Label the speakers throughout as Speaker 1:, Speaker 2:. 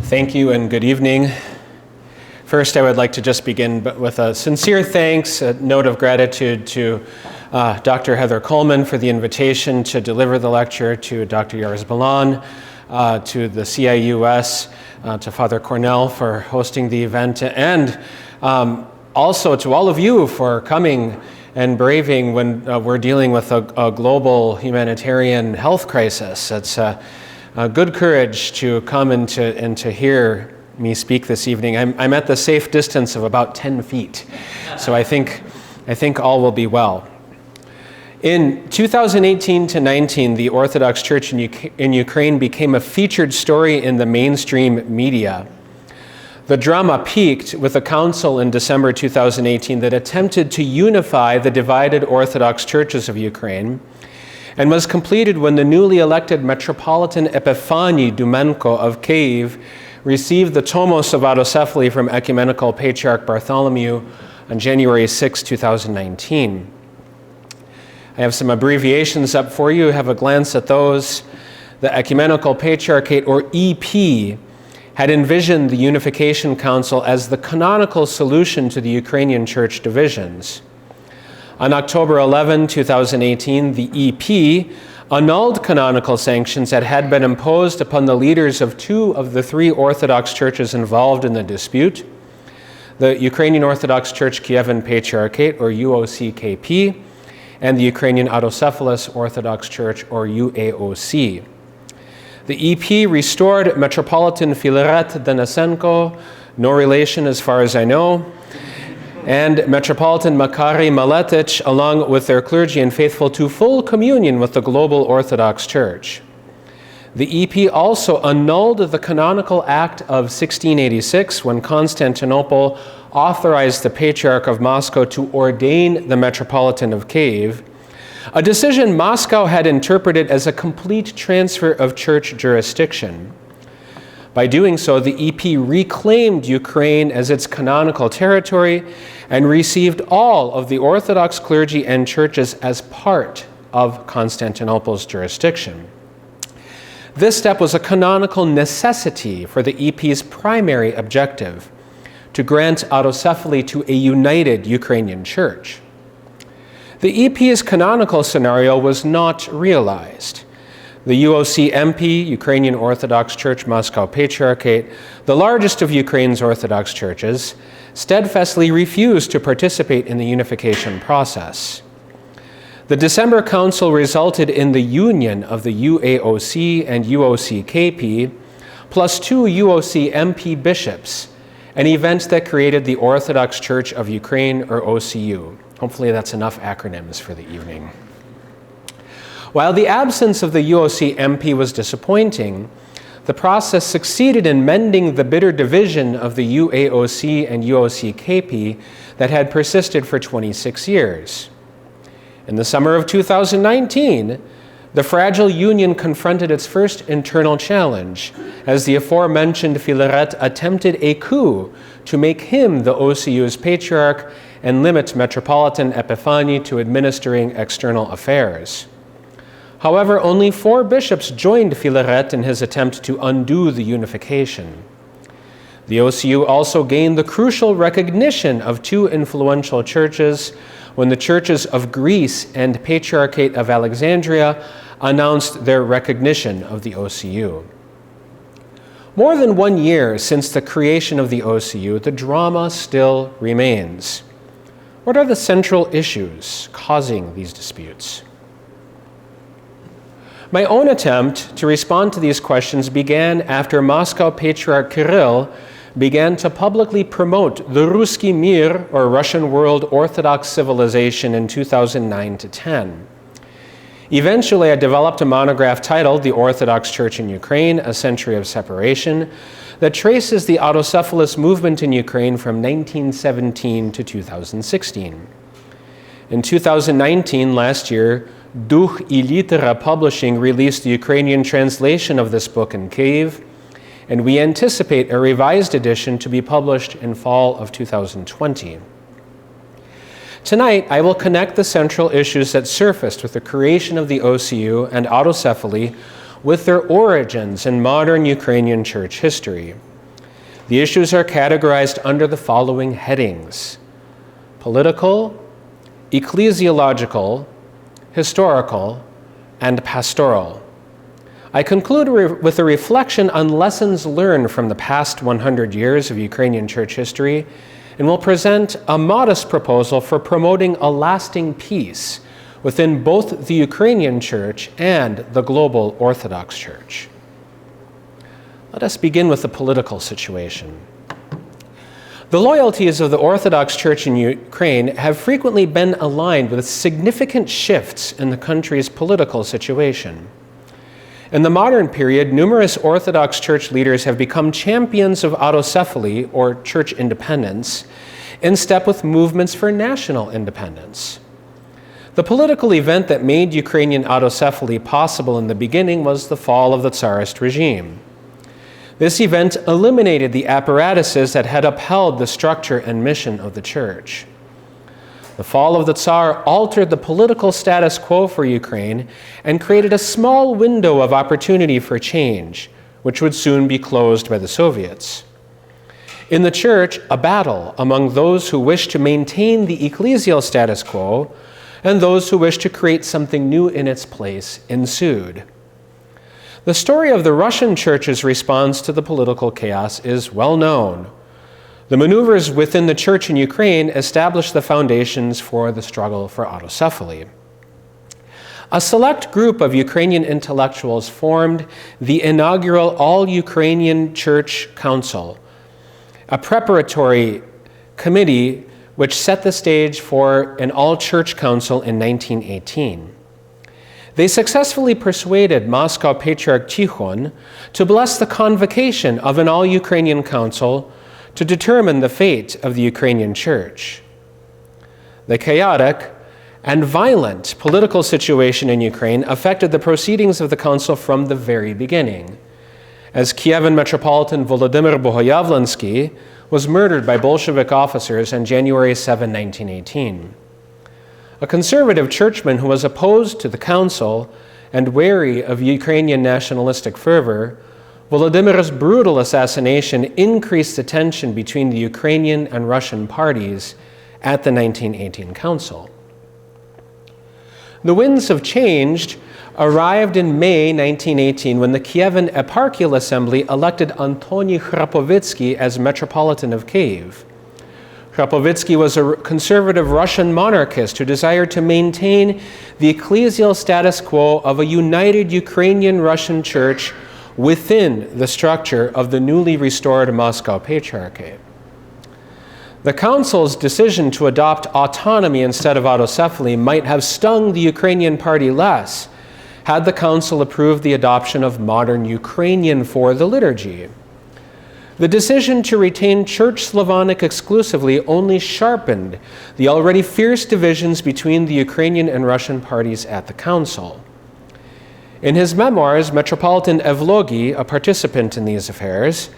Speaker 1: Thank you and good evening. First, I would like to just begin with a sincere thanks, a note of gratitude to Dr. Heather Coleman for the invitation to deliver the lecture, to Dr. Yaris Balan, to the CIUS, to Father Cornell for hosting the event, and also to all of you for coming and braving when we're dealing with a global humanitarian health crisis. It's good courage to come and to hear me speak this evening. I'm at the safe distance of about 10 feet, so I think all will be well. In 2018 to 19, the Orthodox Church in Ukraine became a featured story in the mainstream media. The drama peaked with a council in December 2018 that attempted to unify the divided Orthodox Churches of Ukraine, and was completed when the newly elected Metropolitan Epiphany Denysenko of Kyiv received the Tomos of Autocephaly from Ecumenical Patriarch Bartholomew on January 6, 2019. I have some abbreviations up for you. Have a glance at those. The Ecumenical Patriarchate, or EP, had envisioned the Unification Council as the canonical solution to the Ukrainian church divisions. On October 11, 2018, the EP annulled canonical sanctions that had been imposed upon the leaders of two of the three Orthodox churches involved in the dispute, the Ukrainian Orthodox Church Kievan Patriarchate, or UOCKP, and the Ukrainian Autocephalous Orthodox Church, or UAOC. The EP restored Metropolitan Filaret Denysenko, no relation as far as I know, and Metropolitan Makary Maletich, along with their clergy and faithful, to full communion with the global Orthodox Church. The EP also annulled the canonical act of 1686 when Constantinople authorized the Patriarch of Moscow to ordain the Metropolitan of Kyiv, a decision Moscow had interpreted as a complete transfer of church jurisdiction. By doing so, the EP reclaimed Ukraine as its canonical territory and received all of the Orthodox clergy and churches as part of Constantinople's jurisdiction. This step was a canonical necessity for the EP's primary objective, to grant autocephaly to a united Ukrainian church. The EP's canonical scenario was not realized. The UOC-MP, Ukrainian Orthodox Church Moscow Patriarchate, the largest of Ukraine's Orthodox churches, steadfastly refused to participate in the unification process. The December Council resulted in the union of the UAOC and UOC-KP, plus two UOC-MP bishops, an event that created the Orthodox Church of Ukraine, or OCU. Hopefully that's enough acronyms for the evening. While the absence of the UOC-MP was disappointing, the process succeeded in mending the bitter division of the UAOC and UOC-KP that had persisted for 26 years. In the summer of 2019, the fragile union confronted its first internal challenge as the aforementioned Filaret attempted a coup to make him the OCU's patriarch and limit Metropolitan Epiphany to administering external affairs. However, only 4 bishops joined Filaret in his attempt to undo the unification. The OCU also gained the crucial recognition of 2 influential churches when the churches of Greece and Patriarchate of Alexandria announced their recognition of the OCU. More than 1 year since the creation of the OCU, the drama still remains. What are the central issues causing these disputes? My own attempt to respond to these questions began after Moscow Patriarch Kirill began to publicly promote the Ruski Mir, or Russian World Orthodox Civilization, in 2009 to 10. Eventually, I developed a monograph titled The Orthodox Church in Ukraine, A Century of Separation, that traces the autocephalous movement in Ukraine from 1917 to 2016. In 2019, last year, Duch I Litera Publishing released the Ukrainian translation of this book in Kyiv, and we anticipate a revised edition to be published in fall of 2020. Tonight, I will connect the central issues that surfaced with the creation of the OCU and autocephaly with their origins in modern Ukrainian church history. The issues are categorized under the following headings: political, ecclesiological, historical, and pastoral. I conclude with a reflection on lessons learned from the past 100 years of Ukrainian church history, and will present a modest proposal for promoting a lasting peace within both the Ukrainian church and the global Orthodox Church. Let us begin with the political situation. The loyalties of the Orthodox Church in Ukraine have frequently been aligned with significant shifts in the country's political situation. In the modern period, numerous Orthodox Church leaders have become champions of Autocephaly, or church independence, in step with movements for national independence. The political event that made Ukrainian Autocephaly possible in the beginning was the fall of the Tsarist regime. This event eliminated the apparatuses that had upheld the structure and mission of the Church. The fall of the Tsar altered the political status quo for Ukraine and created a small window of opportunity for change, which would soon be closed by the Soviets. In the Church, a battle among those who wished to maintain the ecclesial status quo and those who wished to create something new in its place ensued. The story of the Russian Church's response to the political chaos is well known. The maneuvers within the Church in Ukraine established the foundations for the struggle for Autocephaly. A select group of Ukrainian intellectuals formed the inaugural All-Ukrainian Church Council, a preparatory committee which set the stage for an all-church council in 1918. They successfully persuaded Moscow Patriarch Tikhon to bless the convocation of an all-Ukrainian council to determine the fate of the Ukrainian Church. The chaotic and violent political situation in Ukraine affected the proceedings of the council from the very beginning, as Kievan Metropolitan Vladimir Bohoyavlensky was murdered by Bolshevik officers on January 7, 1918. A conservative churchman who was opposed to the council and wary of Ukrainian nationalistic fervor, Vladimir's brutal assassination increased the tension between the Ukrainian and Russian parties at the 1918 council. The winds of change arrived in May 1918 when the Kievan Eparchial Assembly elected Antony Khrapovitsky as Metropolitan of Kiev. Khrapovitsky was a conservative Russian monarchist who desired to maintain the ecclesial status quo of a united Ukrainian-Russian church within the structure of the newly restored Moscow Patriarchate. The Council's decision to adopt autonomy instead of autocephaly might have stung the Ukrainian party less had the Council approved the adoption of modern Ukrainian for the liturgy. The decision to retain Church Slavonic exclusively only sharpened the already fierce divisions between the Ukrainian and Russian parties at the Council. In his memoirs, Metropolitan Evlogi, a participant in these affairs,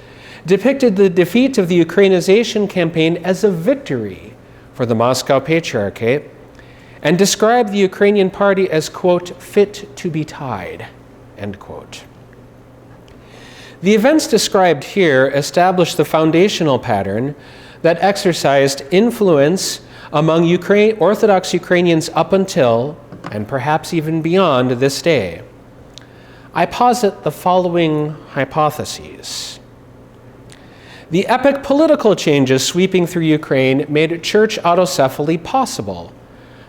Speaker 1: depicted the defeat of the Ukrainization campaign as a victory for the Moscow Patriarchate and described the Ukrainian party as, quote, fit to be tied, end quote. The events described here established the foundational pattern that exercised influence among Orthodox Ukrainians up until, and perhaps even beyond, this day. I posit the following hypotheses. The epic political changes sweeping through Ukraine made church autocephaly possible,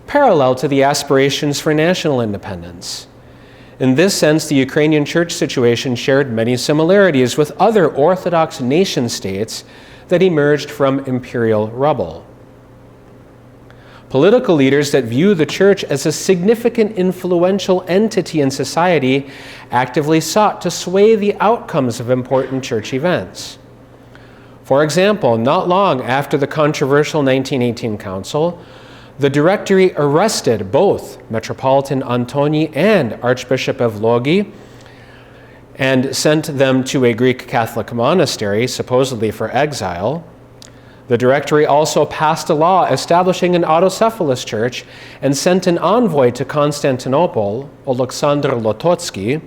Speaker 1: parallel to the aspirations for national independence. In this sense, the Ukrainian church situation shared many similarities with other Orthodox nation-states that emerged from imperial rubble. Political leaders that view the church as a significant influential entity in society actively sought to sway the outcomes of important church events. For example, not long after the controversial 1918 council, the Directory arrested both Metropolitan Antony and Archbishop Evlogi and sent them to a Greek Catholic monastery, supposedly for exile. The Directory also passed a law establishing an autocephalous church and sent an envoy to Constantinople, Alexander Lototsky,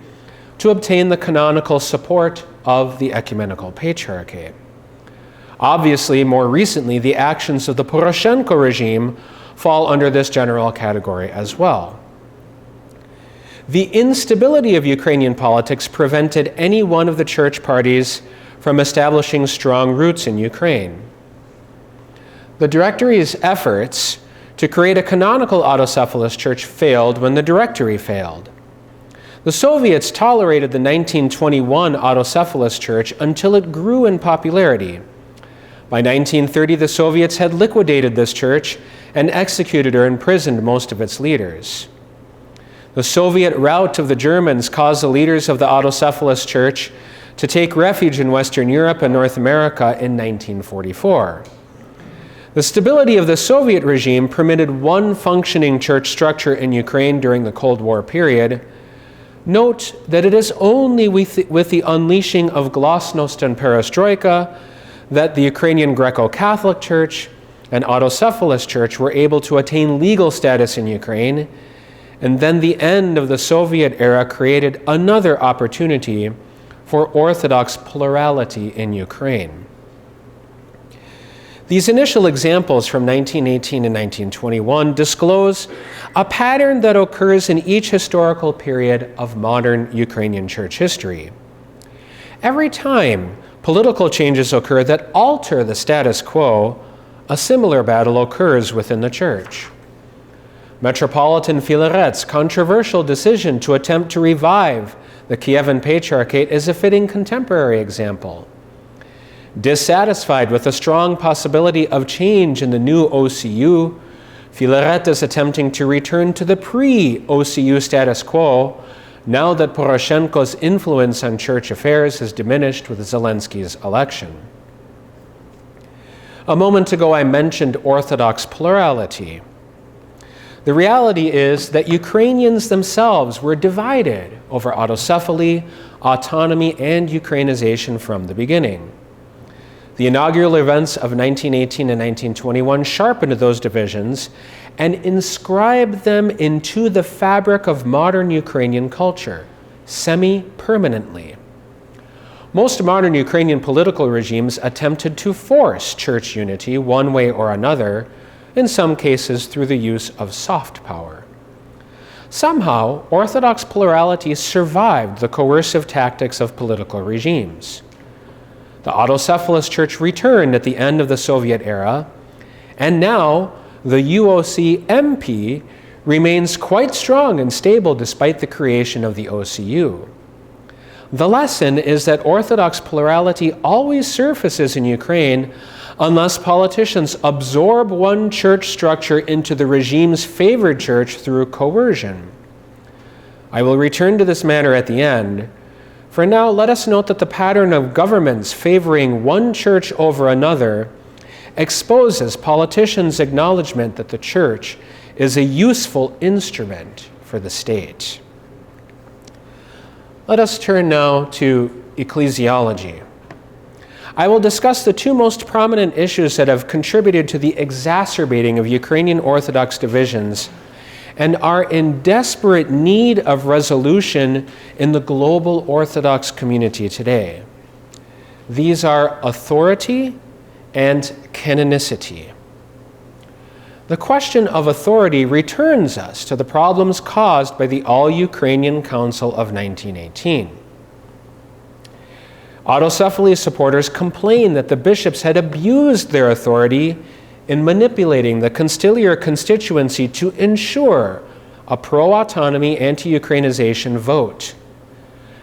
Speaker 1: to obtain the canonical support of the Ecumenical Patriarchate. Obviously, more recently, the actions of the Poroshenko regime fall under this general category as well. The instability of Ukrainian politics prevented any one of the church parties from establishing strong roots in Ukraine. The Directory's efforts to create a canonical autocephalous church failed when the Directory failed. The Soviets tolerated the 1921 autocephalous church until it grew in popularity. By 1930, the Soviets had liquidated this church and executed or imprisoned most of its leaders. The Soviet rout of the Germans caused the leaders of the autocephalous church to take refuge in Western Europe and North America in 1944. The stability of the Soviet regime permitted one functioning church structure in Ukraine during the Cold War period. Note that it is only with the unleashing of glasnost and perestroika that the Ukrainian Greco-Catholic Church and autocephalous church were able to attain legal status in Ukraine, and then the end of the Soviet era created another opportunity for Orthodox plurality in Ukraine. These initial examples from 1918 and 1921 disclose a pattern that occurs in each historical period of modern Ukrainian church history. Every time political changes occur that alter the status quo, a similar battle occurs within the church. Metropolitan Filaret's controversial decision to attempt to revive the Kievan Patriarchate is a fitting contemporary example. Dissatisfied with the strong possibility of change in the new OCU, Filaret is attempting to return to the pre-OCU status quo now that Poroshenko's influence on church affairs has diminished with Zelensky's election. A moment ago, I mentioned Orthodox plurality. The reality is that Ukrainians themselves were divided over autocephaly, autonomy, and Ukrainization from the beginning. The inaugural events of 1918 and 1921 sharpened those divisions and inscribed them into the fabric of modern Ukrainian culture, semi-permanently. Most modern Ukrainian political regimes attempted to force church unity one way or another, in some cases through the use of soft power. Somehow, Orthodox plurality survived the coercive tactics of political regimes. The autocephalous church returned at the end of the Soviet era, and now the UOC-MP remains quite strong and stable despite the creation of the OCU. The lesson is that Orthodox plurality always surfaces in Ukraine unless politicians absorb one church structure into the regime's favored church through coercion. I will return to this matter at the end. For now, let us note that the pattern of governments favoring one church over another exposes politicians' acknowledgement that the church is a useful instrument for the state. Let us turn now to ecclesiology. I will discuss the two most prominent issues that have contributed to the exacerbating of Ukrainian Orthodox divisions and are in desperate need of resolution in the global Orthodox community today. These are authority and canonicity. The question of authority returns us to the problems caused by the All-Ukrainian Council of 1918. Autocephaly supporters complained that the bishops had abused their authority in manipulating the conciliar constituency to ensure a pro-autonomy, anti-Ukrainization vote.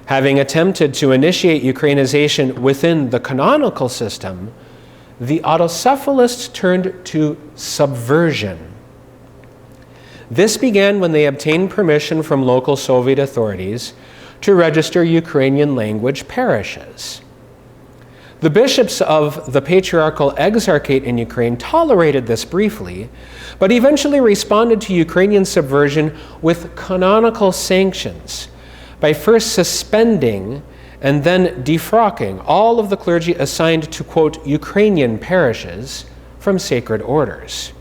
Speaker 1: Having attempted to initiate Ukrainization within the canonical system, the autocephalists turned to subversion. This began when they obtained permission from local Soviet authorities to register Ukrainian language parishes. The bishops of the Patriarchal Exarchate in Ukraine tolerated this briefly, but eventually responded to Ukrainian subversion with canonical sanctions by first suspending and then defrocking all of the clergy assigned to, quote, Ukrainian parishes from sacred orders.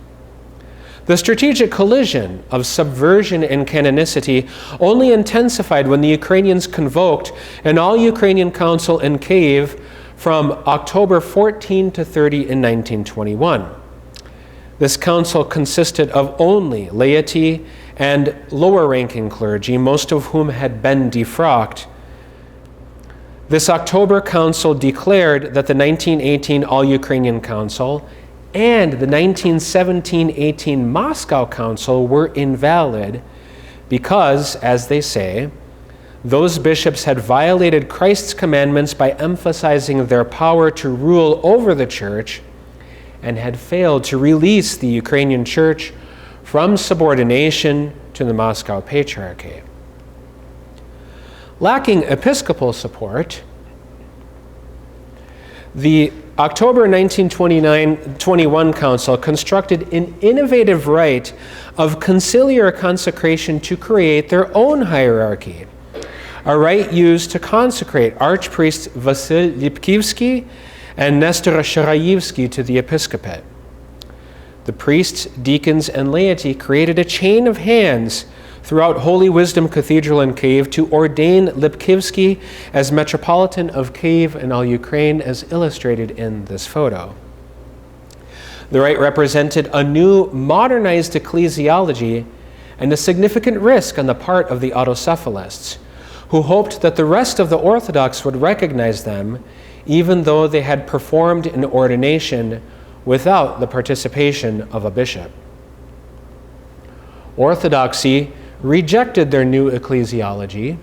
Speaker 1: The strategic collision of subversion and canonicity only intensified when the Ukrainians convoked an all-Ukrainian council in Kyiv from October 14 to 30 in 1921. This council consisted of only laity and lower-ranking clergy, most of whom had been defrocked. This October council declared that the 1918 All-Ukrainian Council and the 1917-18 Moscow Council were invalid because, as they say, those bishops had violated Christ's commandments by emphasizing their power to rule over the church and had failed to release the Ukrainian church from subordination to the Moscow Patriarchate. Lacking episcopal support, the October 1921 Council constructed an innovative rite of conciliar consecration to create their own hierarchy, a rite used to consecrate Archpriests Vasil Lipkivsky and Nestor Sharaevsky to the episcopate. The priests, deacons, and laity created a chain of hands throughout Holy Wisdom Cathedral in Kyiv to ordain Lipkivsky as Metropolitan of Kyiv and all Ukraine, as illustrated in this photo. The rite represented a new, modernized ecclesiology and a significant risk on the part of the autocephalists, who hoped that the rest of the Orthodox would recognize them, even though they had performed an ordination without the participation of a bishop. Orthodoxy rejected their new ecclesiology,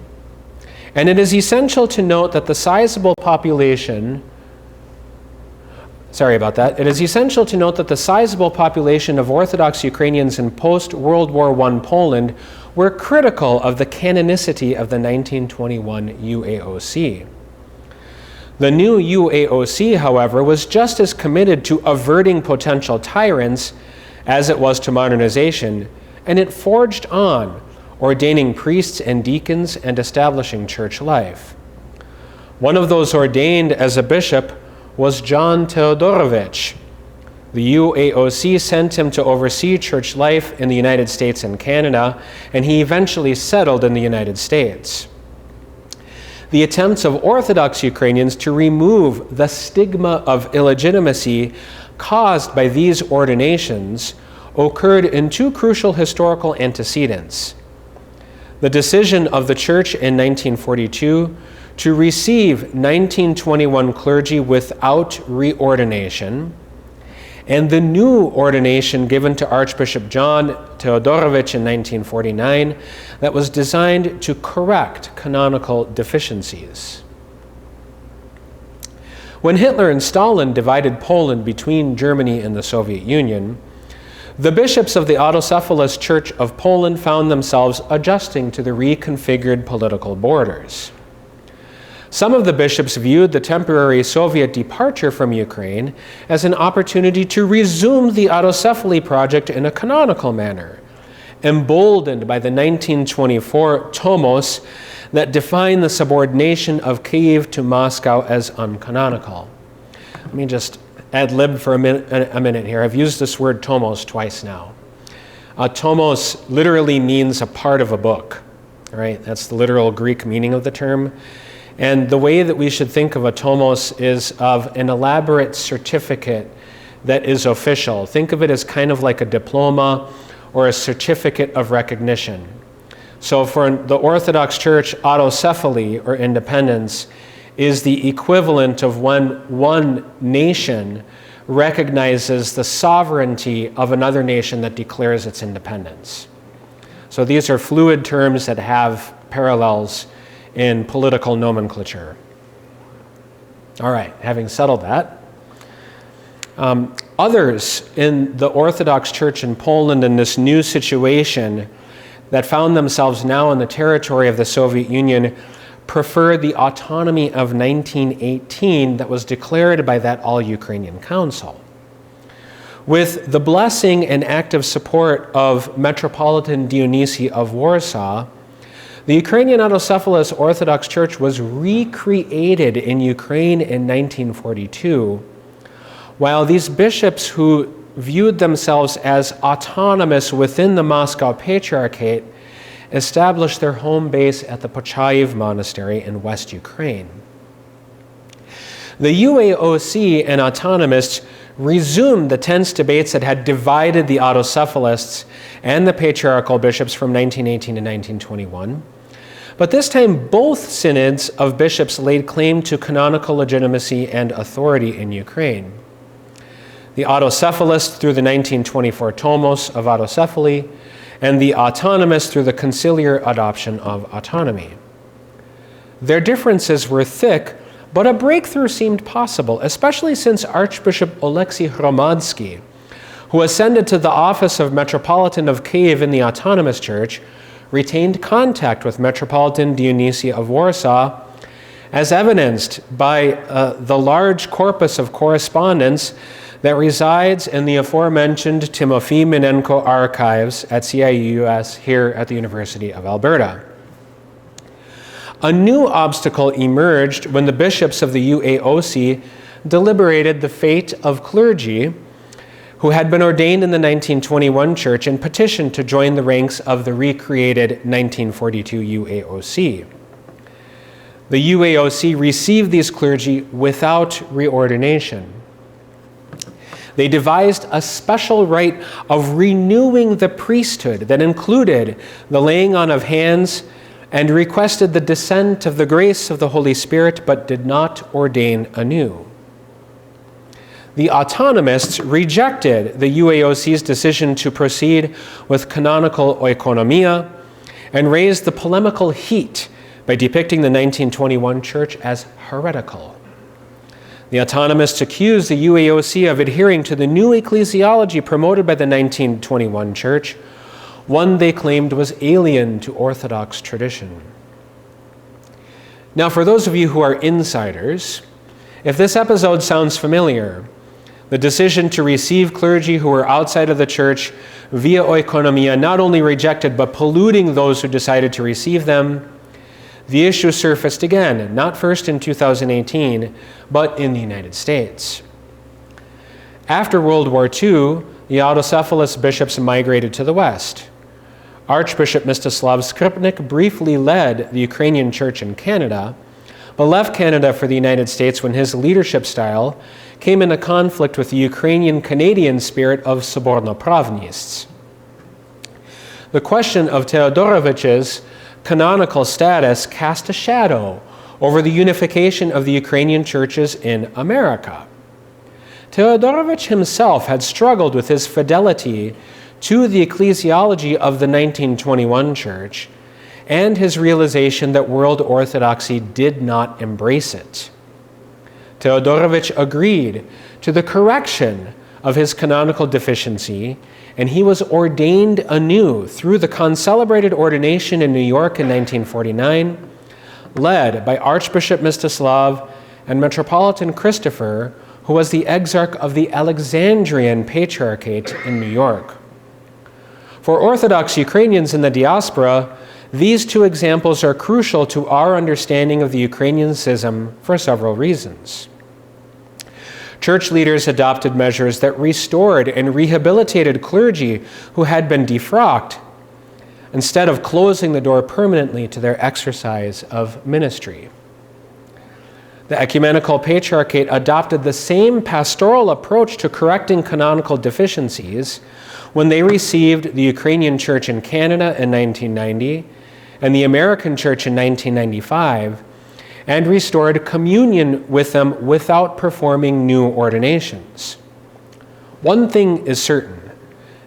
Speaker 1: and it is essential to note that the sizable population of Orthodox Ukrainians in post-World War I Poland were critical of the canonicity of the 1921 UAOC. The new UAOC, however, was just as committed to averting potential tyrants as it was to modernization, and it forged on, ordaining priests and deacons and establishing church life. One of those ordained as a bishop was John Teodorovich. The UAOC sent him to oversee church life in the United States and Canada, and he eventually settled in the United States. The attempts of Orthodox Ukrainians to remove the stigma of illegitimacy caused by these ordinations occurred in two crucial historical antecedents: the decision of the Church in 1942 to receive 1921 clergy without reordination, and the new ordination given to Archbishop John Teodorovich in 1949 that was designed to correct canonical deficiencies. When Hitler and Stalin divided Poland between Germany and the Soviet Union, the bishops of the Autocephalous Church of Poland found themselves adjusting to the reconfigured political borders. Some of the bishops viewed the temporary Soviet departure from Ukraine as an opportunity to resume the Autocephaly project in a canonical manner, emboldened by the 1924 tomos that define the subordination of Kyiv to Moscow as uncanonical. Let me just ad-lib for a minute here. I've used this word tomos twice now. Tomos literally means a part of a book, right? That's the literal Greek meaning of the term. And the way that we should think of a tomos is of an elaborate certificate that is official. Think of it as kind of like a diploma or a certificate of recognition. So for the Orthodox Church, autocephaly, or independence, is the equivalent of when one nation recognizes the sovereignty of another nation that declares its independence. So these are fluid terms that have parallels in political nomenclature. All right, having settled that, others in the Orthodox Church in Poland in this new situation that found themselves now in the territory of the Soviet Union preferred the autonomy of 1918 that was declared by that All-Ukrainian Council. With the blessing and active support of Metropolitan Dionysi of Warsaw, the Ukrainian Autocephalous Orthodox Church was recreated in Ukraine in 1942, while these bishops who viewed themselves as autonomous within the Moscow Patriarchate established their home base at the Pochayev Monastery in West Ukraine. The UAOC and autonomists resumed the tense debates that had divided the autocephalists and the patriarchal bishops from 1918 to 1921. But this time, both synods of bishops laid claim to canonical legitimacy and authority in Ukraine. The autocephalists through the 1924 Tomos of Autocephaly, and the autonomists through the conciliar adoption of autonomy. Their differences were thick, but a breakthrough seemed possible, especially since Archbishop Oleksiy Hromadsky, who ascended to the office of Metropolitan of Kiev in the Autonomous Church, retained contact with Metropolitan Dionysi of Warsaw, as evidenced by the large corpus of correspondence that resides in the aforementioned Timofey Minenko archives at CIUS here at the University of Alberta. A new obstacle emerged when the bishops of the UAOC deliberated the fate of clergy who had been ordained in the 1921 church and petitioned to join the ranks of the recreated 1942 UAOC. The UAOC received these clergy without reordination. They devised a special rite of renewing the priesthood that included the laying on of hands and requested the descent of the grace of the Holy Spirit, but did not ordain anew. The autonomists rejected the UAOC's decision to proceed with canonical oikonomia and raised the polemical heat by depicting the 1921 church as heretical. The autonomists accused the UAOC of adhering to the new ecclesiology promoted by the 1921 church, one they claimed was alien to Orthodox tradition. Now, for those of you who are insiders, if this episode sounds familiar, the decision to receive clergy who were outside of the church via oikonomia not only rejected but polluting those who decided to receive them, the issue surfaced again, not first in 2018, but in the United States. After World War II, the autocephalous bishops migrated to the West. Archbishop Mstislav Skripnik briefly led the Ukrainian church in Canada, but left Canada for the United States when his leadership style came into conflict with the Ukrainian-Canadian spirit of Soborno-Pravnists. The question of Teodorovich's canonical status cast a shadow over the unification of the Ukrainian churches in America. Teodorovich himself had struggled with his fidelity to the ecclesiology of the 1921 church and his realization that world orthodoxy did not embrace it. Teodorovich agreed to the correction of his canonical deficiency, and he was ordained anew through the concelebrated ordination in New York in 1949, led by Archbishop Mstislav and Metropolitan Christopher, who was the exarch of the Alexandrian Patriarchate in New York. For Orthodox Ukrainians in the diaspora, these two examples are crucial to our understanding of the Ukrainian schism for several reasons. Church leaders adopted measures that restored and rehabilitated clergy who had been defrocked, instead of closing the door permanently to their exercise of ministry. The Ecumenical Patriarchate adopted the same pastoral approach to correcting canonical deficiencies when they received the Ukrainian church in Canada in 1990 and the American church in 1995, and restored communion with them without performing new ordinations. One thing is certain: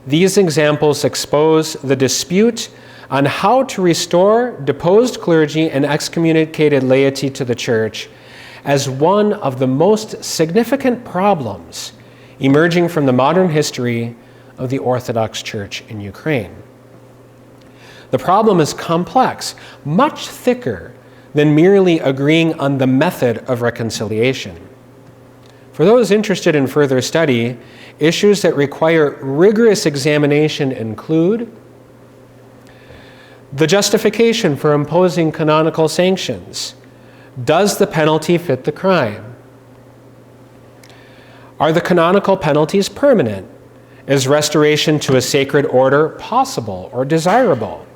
Speaker 1: these examples expose the dispute on how to restore deposed clergy and excommunicated laity to the church as one of the most significant problems emerging from the modern history of the Orthodox Church in Ukraine. The problem is complex, much thicker than merely agreeing on the method of reconciliation. For those interested in further study, issues that require rigorous examination include the justification for imposing canonical sanctions. Does the penalty fit the crime? Are the canonical penalties permanent? Is restoration to a sacred order possible or desirable?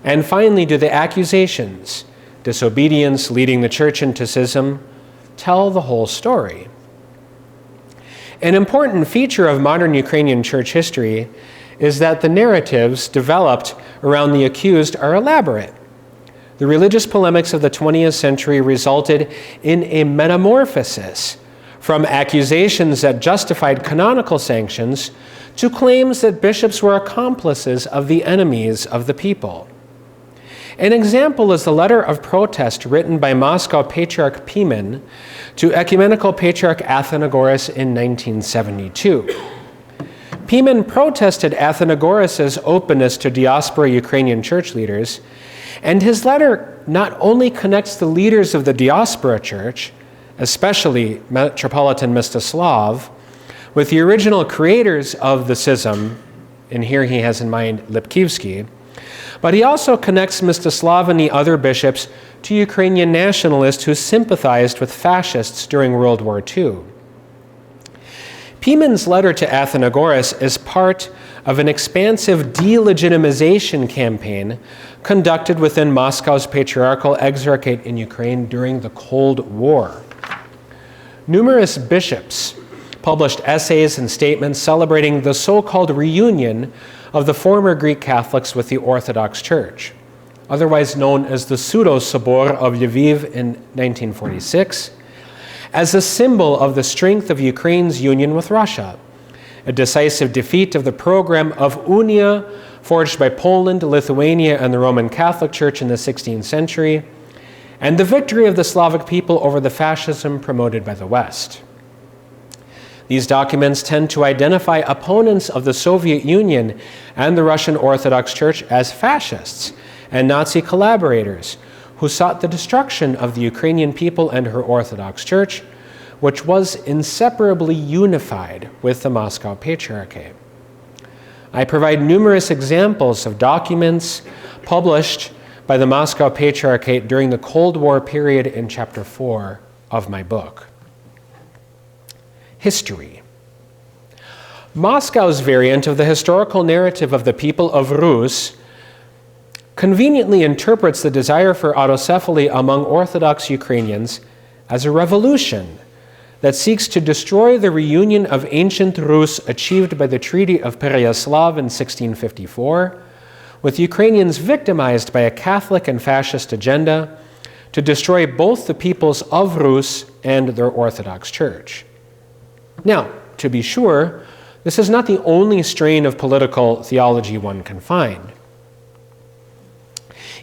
Speaker 1: And finally, do the accusations, disobedience leading the church into schism, tell the whole story. An important feature of modern Ukrainian church history is that the narratives developed around the accused are elaborate. The religious polemics of the 20th century resulted in a metamorphosis from accusations that justified canonical sanctions to claims that bishops were accomplices of the enemies of the people. An example is the letter of protest written by Moscow Patriarch Pimen to Ecumenical Patriarch Athenagoras in 1972. Pimen protested Athenagoras' openness to diaspora Ukrainian church leaders, and his letter not only connects the leaders of the diaspora church, especially Metropolitan Mstislav, with the original creators of the schism, and here he has in mind Lipkivsky, but he also connects Mstislav and the other bishops to Ukrainian nationalists who sympathized with fascists during World War II. Pimen's letter to Athenagoras is part of an expansive delegitimization campaign conducted within Moscow's Patriarchal Exarchate in Ukraine during the Cold War. Numerous bishops published essays and statements celebrating the so-called reunion of the former Greek Catholics with the Orthodox Church, otherwise known as the Pseudo-Sobor of Lviv in 1946, as a symbol of the strength of Ukraine's union with Russia, a decisive defeat of the program of Unia forged by Poland, Lithuania, and the Roman Catholic Church in the 16th century, and the victory of the Slavic people over the fascism promoted by the West. These documents tend to identify opponents of the Soviet Union and the Russian Orthodox Church as fascists and Nazi collaborators who sought the destruction of the Ukrainian people and her Orthodox Church, which was inseparably unified with the Moscow Patriarchate. I provide numerous examples of documents published by the Moscow Patriarchate during the Cold War period in Chapter 4 of my book. History. Moscow's variant of the historical narrative of the people of Rus conveniently interprets the desire for autocephaly among Orthodox Ukrainians as a revolution that seeks to destroy the reunion of ancient Rus achieved by the Treaty of Pereyaslav in 1654, with Ukrainians victimized by a Catholic and fascist agenda to destroy both the peoples of Rus and their Orthodox Church. Now, to be sure, this is not the only strain of political theology one can find.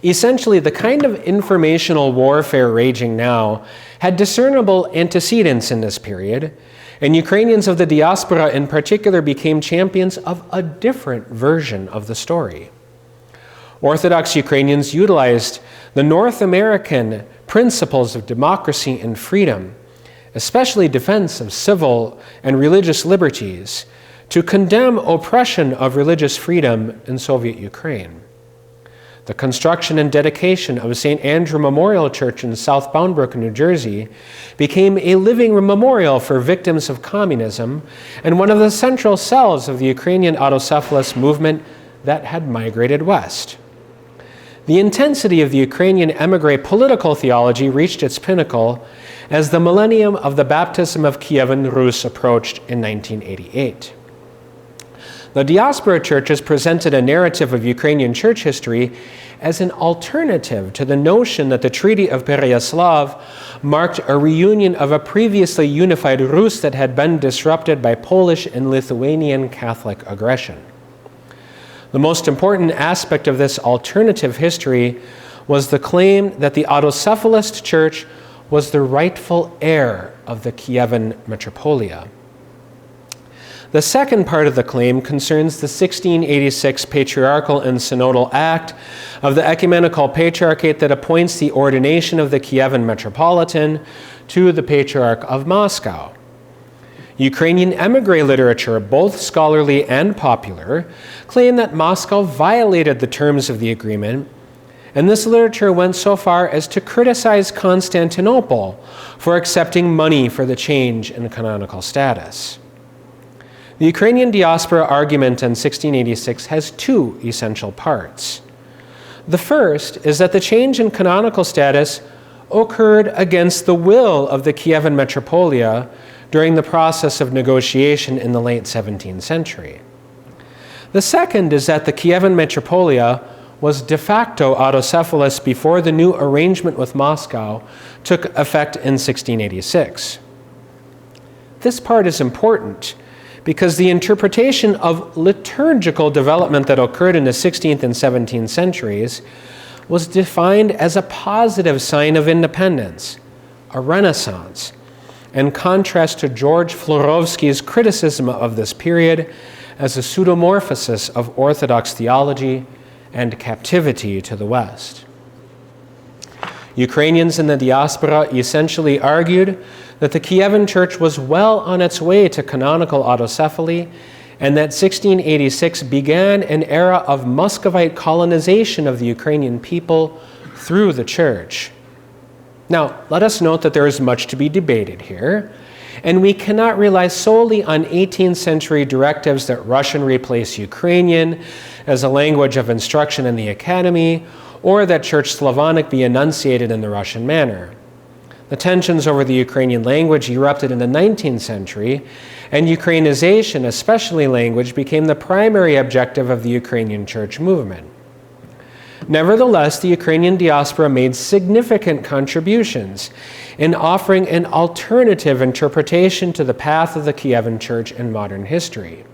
Speaker 1: Essentially, the kind of informational warfare raging now had discernible antecedents in this period, and Ukrainians of the diaspora in particular became champions of a different version of the story. Orthodox Ukrainians utilized the North American principles of democracy and freedom, especially defense of civil and religious liberties, to condemn oppression of religious freedom in Soviet Ukraine. The construction and dedication of St. Andrew Memorial Church in South Bound Brook, New Jersey, became a living memorial for victims of communism and one of the central cells of the Ukrainian autocephalous movement that had migrated west. The intensity of the Ukrainian émigré political theology reached its pinnacle as the millennium of the baptism of Kievan Rus approached in 1988. The diaspora churches presented a narrative of Ukrainian church history as an alternative to the notion that the Treaty of Pereyaslav marked a reunion of a previously unified Rus that had been disrupted by Polish and Lithuanian Catholic aggression. The most important aspect of this alternative history was the claim that the autocephalist church was the rightful heir of the Kievan Metropolia. The second part of the claim concerns the 1686 Patriarchal and Synodal Act of the Ecumenical Patriarchate that appoints the ordination of the Kievan Metropolitan to the Patriarch of Moscow. Ukrainian émigré literature, both scholarly and popular, claim that Moscow violated the terms of the agreement, and this literature went so far as to criticize Constantinople for accepting money for the change in canonical status. The Ukrainian diaspora argument in 1686 has two essential parts. The first is that the change in canonical status occurred against the will of the Kievan Metropolia during the process of negotiation in the late 17th century. The second is that the Kievan Metropolia was de facto autocephalous before the new arrangement with Moscow took effect in 1686. This part is important because the interpretation of liturgical development that occurred in the 16th and 17th centuries was defined as a positive sign of independence, a renaissance, in contrast to George Florovsky's criticism of this period as a pseudomorphosis of Orthodox theology and captivity to the West. Ukrainians in the diaspora essentially argued that the Kievan Church was well on its way to canonical autocephaly, and that 1686 began an era of Muscovite colonization of the Ukrainian people through the Church. Now, let us note that there is much to be debated here, and we cannot rely solely on 18th century directives that Russian replace Ukrainian as a language of instruction in the academy, or that Church Slavonic be enunciated in the Russian manner. The tensions over the Ukrainian language erupted in the 19th century, and Ukrainization, especially language, became the primary objective of the Ukrainian church movement. Nevertheless, the Ukrainian diaspora made significant contributions in offering an alternative interpretation to the path of the Kievan Church in modern history.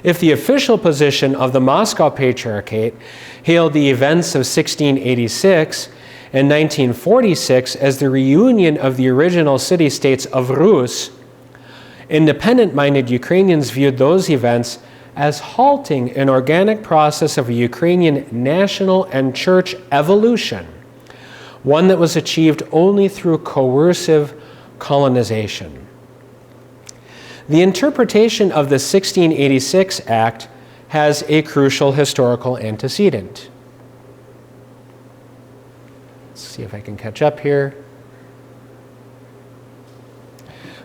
Speaker 1: If the official position of the Moscow Patriarchate hailed the events of 1686 and 1946 as the reunion of the original city-states of Rus, independent-minded Ukrainians viewed those events as halting an organic process of a Ukrainian national and church evolution, one that was achieved only through coercive colonization. The interpretation of the 1686 Act has a crucial historical antecedent. Let's see if I can catch up here.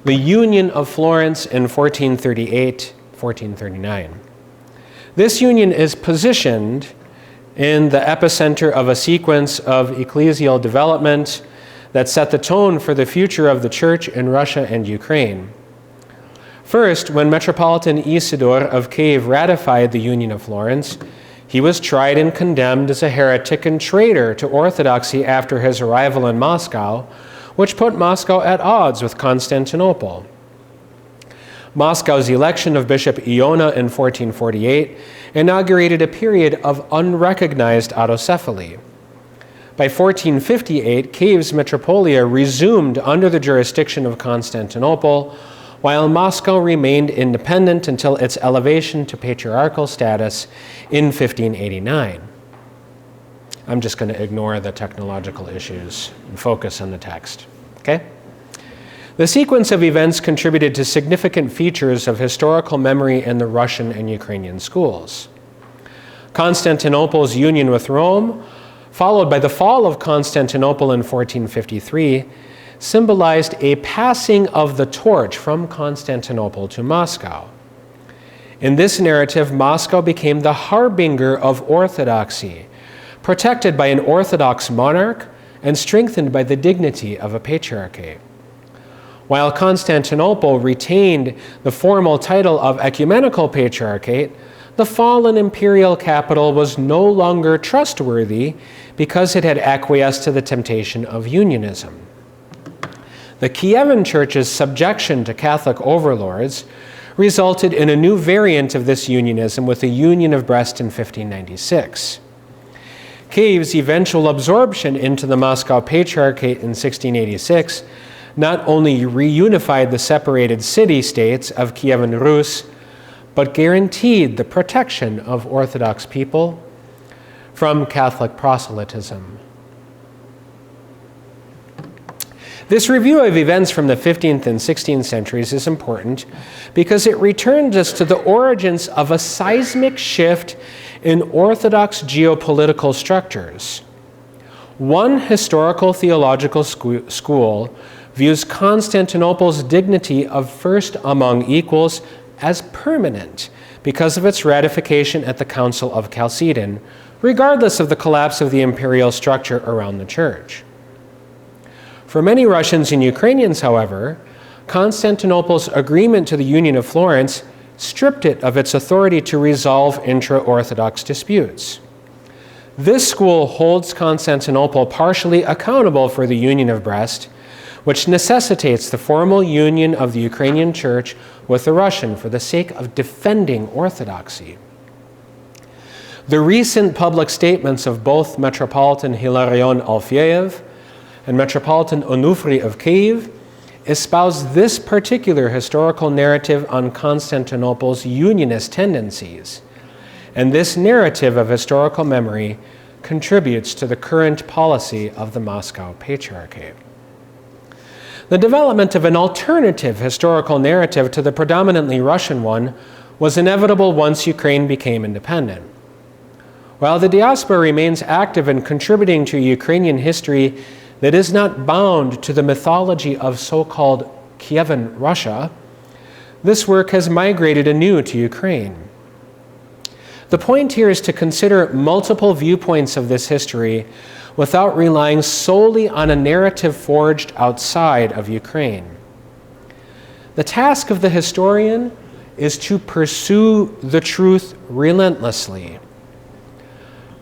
Speaker 1: The Union of Florence in 1438-1439. This union is positioned in the epicenter of a sequence of ecclesial development that set the tone for the future of the Church in Russia and Ukraine. First, when Metropolitan Isidore of Kiev ratified the Union of Florence, he was tried and condemned as a heretic and traitor to Orthodoxy after his arrival in Moscow, which put Moscow at odds with Constantinople. Moscow's election of Bishop Iona in 1448 inaugurated a period of unrecognized autocephaly. By 1458, Kiev's metropolia resumed under the jurisdiction of Constantinople, while Moscow remained independent until its elevation to patriarchal status in 1589. I'm just going to ignore the technological issues and focus on the text. Okay? The sequence of events contributed to significant features of historical memory in the Russian and Ukrainian schools. Constantinople's union with Rome, followed by the fall of Constantinople in 1453, symbolized a passing of the torch from Constantinople to Moscow. In this narrative, Moscow became the harbinger of orthodoxy, protected by an Orthodox monarch and strengthened by the dignity of a patriarchate. While Constantinople retained the formal title of Ecumenical Patriarchate, the fallen imperial capital was no longer trustworthy because it had acquiesced to the temptation of unionism. The Kievan Church's subjection to Catholic overlords resulted in a new variant of this unionism with the Union of Brest in 1596. Kiev's eventual absorption into the Moscow Patriarchate in 1686 not only reunified the separated city-states of Kievan Rus, but guaranteed the protection of Orthodox people from Catholic proselytism. This review of events from the 15th and 16th centuries is important because it returns us to the origins of a seismic shift in Orthodox geopolitical structures. One historical theological school views Constantinople's dignity of first among equals as permanent because of its ratification at the Council of Chalcedon, regardless of the collapse of the imperial structure around the church. For many Russians and Ukrainians, however, Constantinople's agreement to the Union of Florence stripped it of its authority to resolve intra-Orthodox disputes. This school holds Constantinople partially accountable for the Union of Brest, which necessitates the formal union of the Ukrainian Church with the Russian for the sake of defending Orthodoxy. The recent public statements of both Metropolitan Hilarion Alfiev and Metropolitan Onufri of Kiev espouse this particular historical narrative on Constantinople's unionist tendencies, and this narrative of historical memory contributes to the current policy of the Moscow Patriarchate. The development of an alternative historical narrative to the predominantly Russian one was inevitable once Ukraine became independent. While the diaspora remains active in contributing to Ukrainian history that is not bound to the mythology of so-called Kievan Russia, this work has migrated anew to Ukraine. The point here is to consider multiple viewpoints of this history without relying solely on a narrative forged outside of Ukraine. The task of the historian is to pursue the truth relentlessly.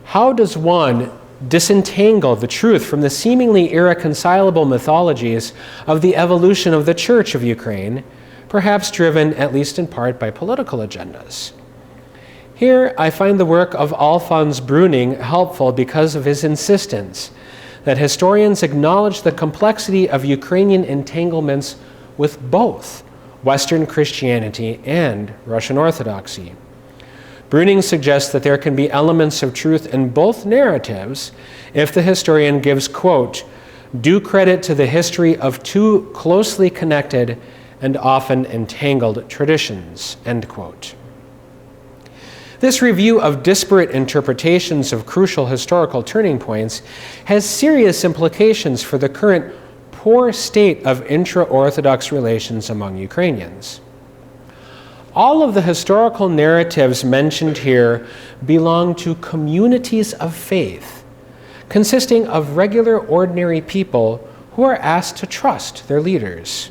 Speaker 1: How does one disentangle the truth from the seemingly irreconcilable mythologies of the evolution of the Church of Ukraine, perhaps driven, at least in part, by political agendas? Here, I find the work of Alfons Brüning helpful because of his insistence that historians acknowledge the complexity of Ukrainian entanglements with both Western Christianity and Russian Orthodoxy. Brüning suggests that there can be elements of truth in both narratives if the historian gives, quote, due credit to the history of two closely connected and often entangled traditions, end quote. This review of disparate interpretations of crucial historical turning points has serious implications for the current poor state of intra-Orthodox relations among Ukrainians. All of the historical narratives mentioned here belong to communities of faith, consisting of regular, ordinary people who are asked to trust their leaders.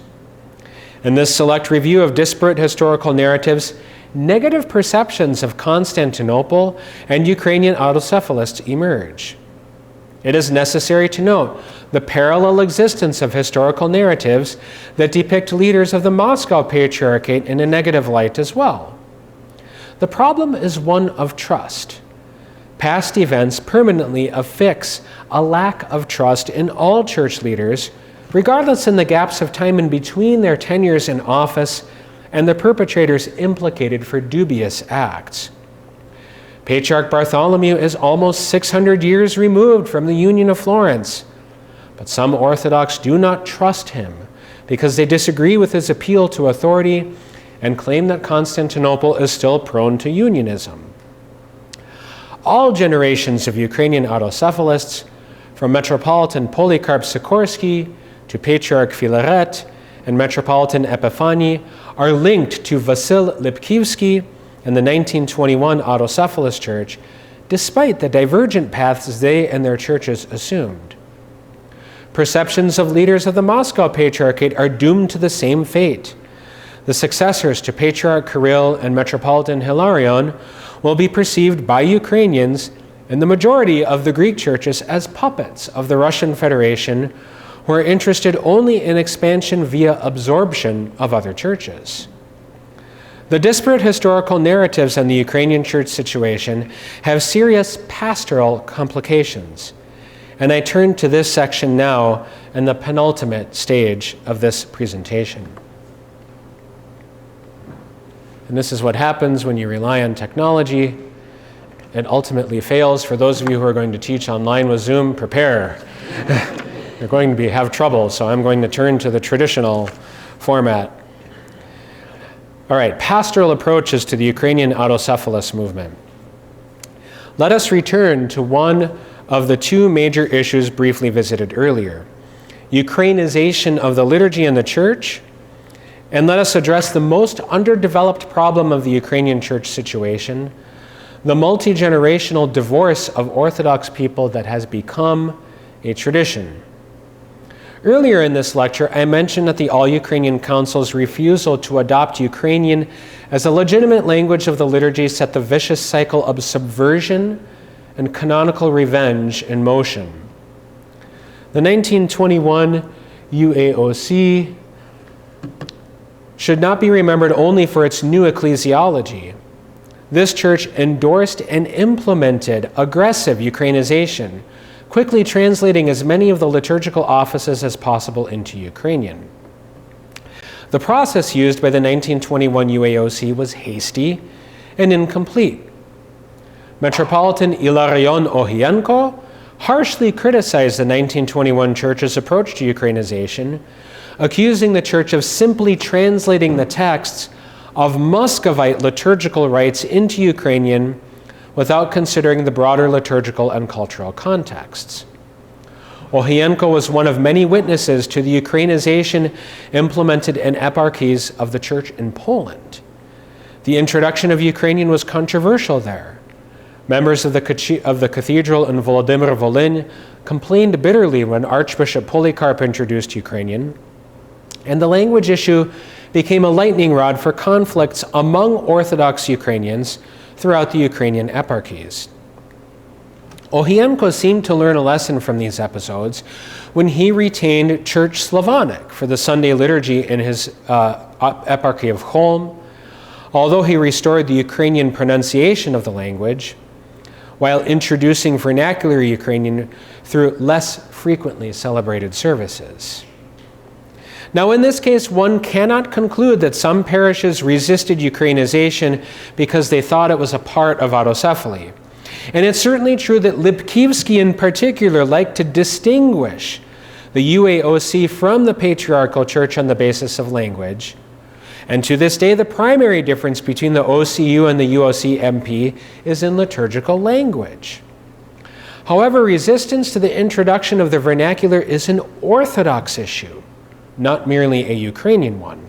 Speaker 1: In this select review of disparate historical narratives, negative perceptions of Constantinople and Ukrainian autocephalists emerge. It is necessary to note the parallel existence of historical narratives that depict leaders of the Moscow Patriarchate in a negative light as well. The problem is one of trust. Past events permanently affix a lack of trust in all church leaders, regardless in the gaps of time in between their tenures in office and the perpetrators implicated for dubious acts. Patriarch Bartholomew is almost 600 years removed from the Union of Florence, but some Orthodox do not trust him because they disagree with his appeal to authority and claim that Constantinople is still prone to unionism. All generations of Ukrainian autocephalists, from Metropolitan Polycarp Sikorsky to Patriarch Filaret and Metropolitan Epiphany, are linked to Vasil Lipkivsky and the 1921 Autocephalous Church, despite the divergent paths they and their churches assumed. Perceptions of leaders of the Moscow Patriarchate are doomed to the same fate. The successors to Patriarch Kirill and Metropolitan Hilarion will be perceived by Ukrainians and the majority of the Greek churches as puppets of the Russian Federation, who are interested only in expansion via absorption of other churches. The disparate historical narratives on the Ukrainian church situation have serious pastoral complications, and I turn to this section now in the penultimate stage of this presentation. And this is what happens when you rely on technology. It ultimately fails. For those of you who are going to teach online with Zoom, prepare. You're going to have trouble, so I'm going to turn to the traditional format. All right, pastoral approaches to the Ukrainian autocephalous movement. Let us return to one of the two major issues briefly visited earlier, Ukrainization of the liturgy and the church, and let us address the most underdeveloped problem of the Ukrainian church situation, the multi-generational divorce of Orthodox people that has become a tradition. Earlier in this lecture, I mentioned that the All-Ukrainian Council's refusal to adopt Ukrainian as a legitimate language of the liturgy set the vicious cycle of subversion and canonical revenge in motion. The 1921 UAOC should not be remembered only for its new ecclesiology. This church endorsed and implemented aggressive Ukrainization, quickly translating as many of the liturgical offices as possible into Ukrainian. The process used by the 1921 UAOC was hasty and incomplete. Metropolitan Ilarion Ohienko harshly criticized the 1921 church's approach to Ukrainization, accusing the church of simply translating the texts of Muscovite liturgical rites into Ukrainian without considering the broader liturgical and cultural contexts. Ohienko was one of many witnesses to the Ukrainization implemented in eparchies of the church in Poland. The introduction of Ukrainian was controversial there. Members of the cathedral in Vladimir Volyn complained bitterly when Archbishop Polycarp introduced Ukrainian, and the language issue became a lightning rod for conflicts among Orthodox Ukrainians throughout the Ukrainian eparchies. Ohienko seemed to learn a lesson from these episodes when he retained Church Slavonic for the Sunday liturgy in his eparchy of Cholm, although he restored the Ukrainian pronunciation of the language, while introducing vernacular Ukrainian through less frequently celebrated services. Now, in this case, one cannot conclude that some parishes resisted Ukrainization because they thought it was a part of Autocephaly. And it's certainly true that Lipkivsky in particular liked to distinguish the UAOC from the Patriarchal Church on the basis of language. And to this day, the primary difference between the OCU and the UOC MP is in liturgical language. However, resistance to the introduction of the vernacular is an Orthodox issue, not merely a Ukrainian one.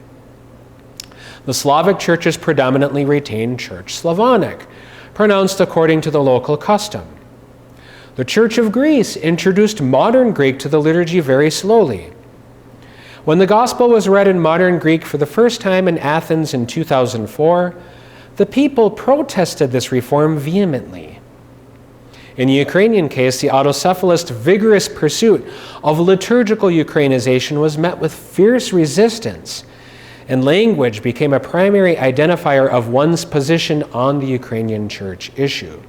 Speaker 1: The Slavic churches predominantly retain Church Slavonic, pronounced according to the local custom. The Church of Greece introduced modern Greek to the liturgy very slowly. When the Gospel was read in modern Greek for the first time in Athens in 2004, the people protested this reform vehemently. In the Ukrainian case, the autocephalist vigorous pursuit of liturgical Ukrainization was met with fierce resistance, and language became a primary identifier of one's position on the Ukrainian church issue.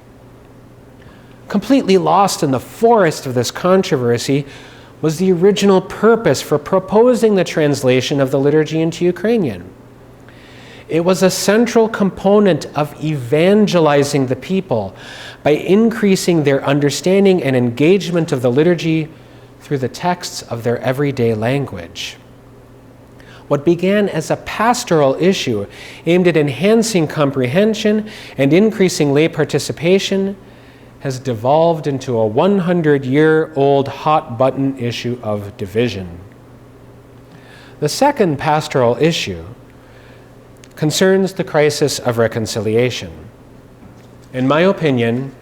Speaker 1: Completely lost in the forest of this controversy was the original purpose for proposing the translation of the liturgy into Ukrainian. It was a central component of evangelizing the people by increasing their understanding and engagement of the liturgy through the texts of their everyday language. What began as a pastoral issue aimed at enhancing comprehension and increasing lay participation has devolved into a 100-year-old hot-button issue of division. The second pastoral issue concerns the crisis of reconciliation. In my opinion,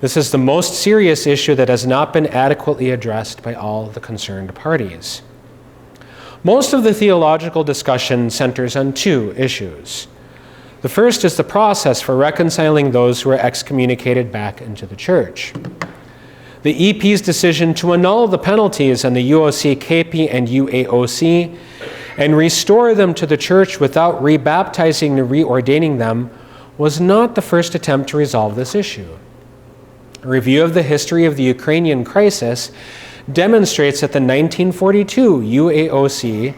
Speaker 1: this is the most serious issue that has not been adequately addressed by all the concerned parties. Most of the theological discussion centers on two issues. The first is the process for reconciling those who are excommunicated back into the church. The EP's decision to annul the penalties on the UOC, KP, and UAOC and restore them to the church without rebaptizing and reordaining them was not the first attempt to resolve this issue. A review of the history of the Ukrainian crisis demonstrates that the 1942 UAOC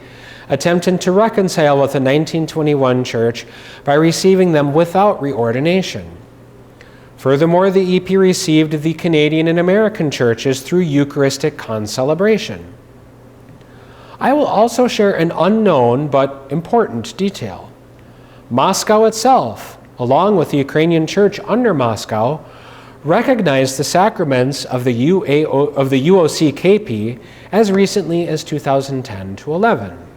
Speaker 1: attempted to reconcile with the 1921 church by receiving them without reordination. Furthermore, the EP received the Canadian and American churches through Eucharistic concelebration. I will also share an unknown but important detail. Moscow itself, along with the Ukrainian church under Moscow, recognized the sacraments of the UOC KP as recently as 2010 to 11.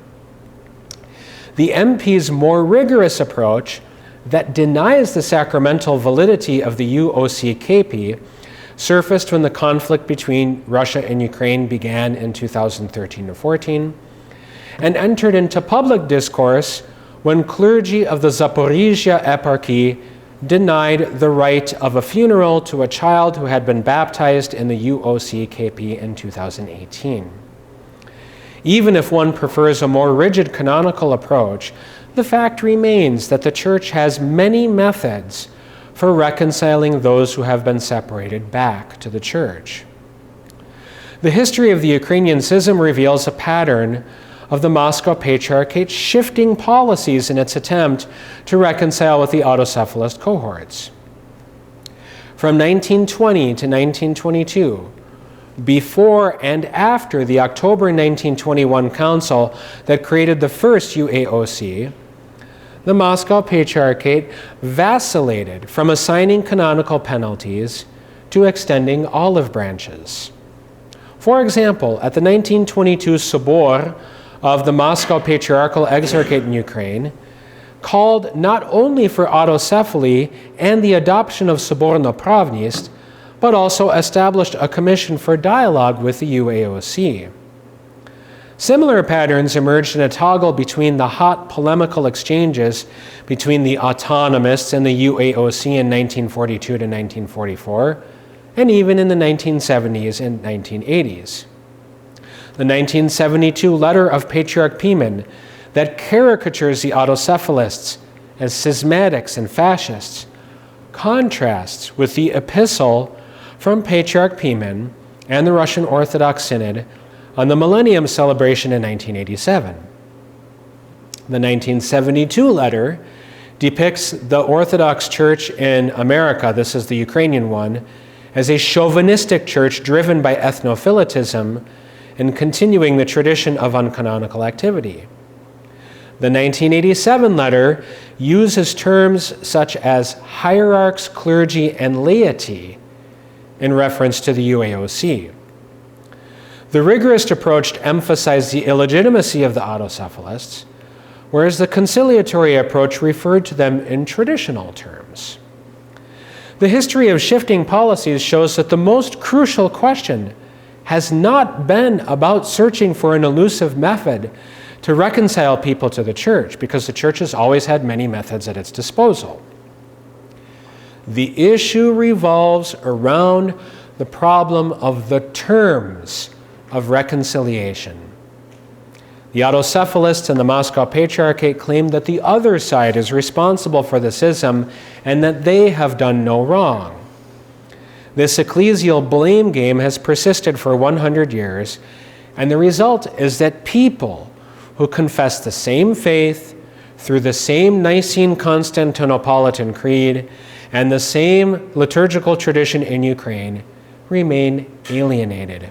Speaker 1: The MP's more rigorous approach that denies the sacramental validity of the UOC KP surfaced when the conflict between Russia and Ukraine began in 2013 or 14, and entered into public discourse when clergy of the Zaporizhia eparchy denied the right of a funeral to a child who had been baptized in the UOC-KP in 2018. Even if one prefers a more rigid canonical approach, the fact remains that the Church has many methods for reconciling those who have been separated back to the Church. The history of the Ukrainian schism reveals a pattern of the Moscow Patriarchate shifting policies in its attempt to reconcile with the autocephalist cohorts. From 1920 to 1922, before and after the October 1921 council that created the first UAOC, the Moscow Patriarchate vacillated from assigning canonical penalties to extending olive branches. For example, at the 1922 Sobor of the Moscow Patriarchal Exarchate in Ukraine, called not only for autocephaly and the adoption of Soborno Pravnist, but also established a commission for dialogue with the UAOC. Similar patterns emerged in a toggle between the hot polemical exchanges between the autonomists and the UAOC in 1942 to 1944, and even in the 1970s and 1980s. The 1972 letter of Patriarch Pimen that caricatures the autocephalists as schismatics and fascists contrasts with the epistle from Patriarch Pimen and the Russian Orthodox Synod on the Millennium celebration in 1987. The 1972 letter depicts the Orthodox Church in America, this is the Ukrainian one, as a chauvinistic church driven by ethnophilitism and continuing the tradition of uncanonical activity. The 1987 letter uses terms such as hierarchs, clergy, and laity in reference to the UAOC. The rigorist approach emphasized the illegitimacy of the autocephalists, whereas the conciliatory approach referred to them in traditional terms. The history of shifting policies shows that the most crucial question has not been about searching for an elusive method to reconcile people to the Church, because the Church has always had many methods at its disposal. The issue revolves around the problem of the terms of reconciliation. The autocephalists and the Moscow Patriarchate claim that the other side is responsible for the schism and that they have done no wrong. This ecclesial blame game has persisted for 100 years, and the result is that people who confess the same faith through the same Nicene Constantinopolitan Creed and the same liturgical tradition in Ukraine remain alienated.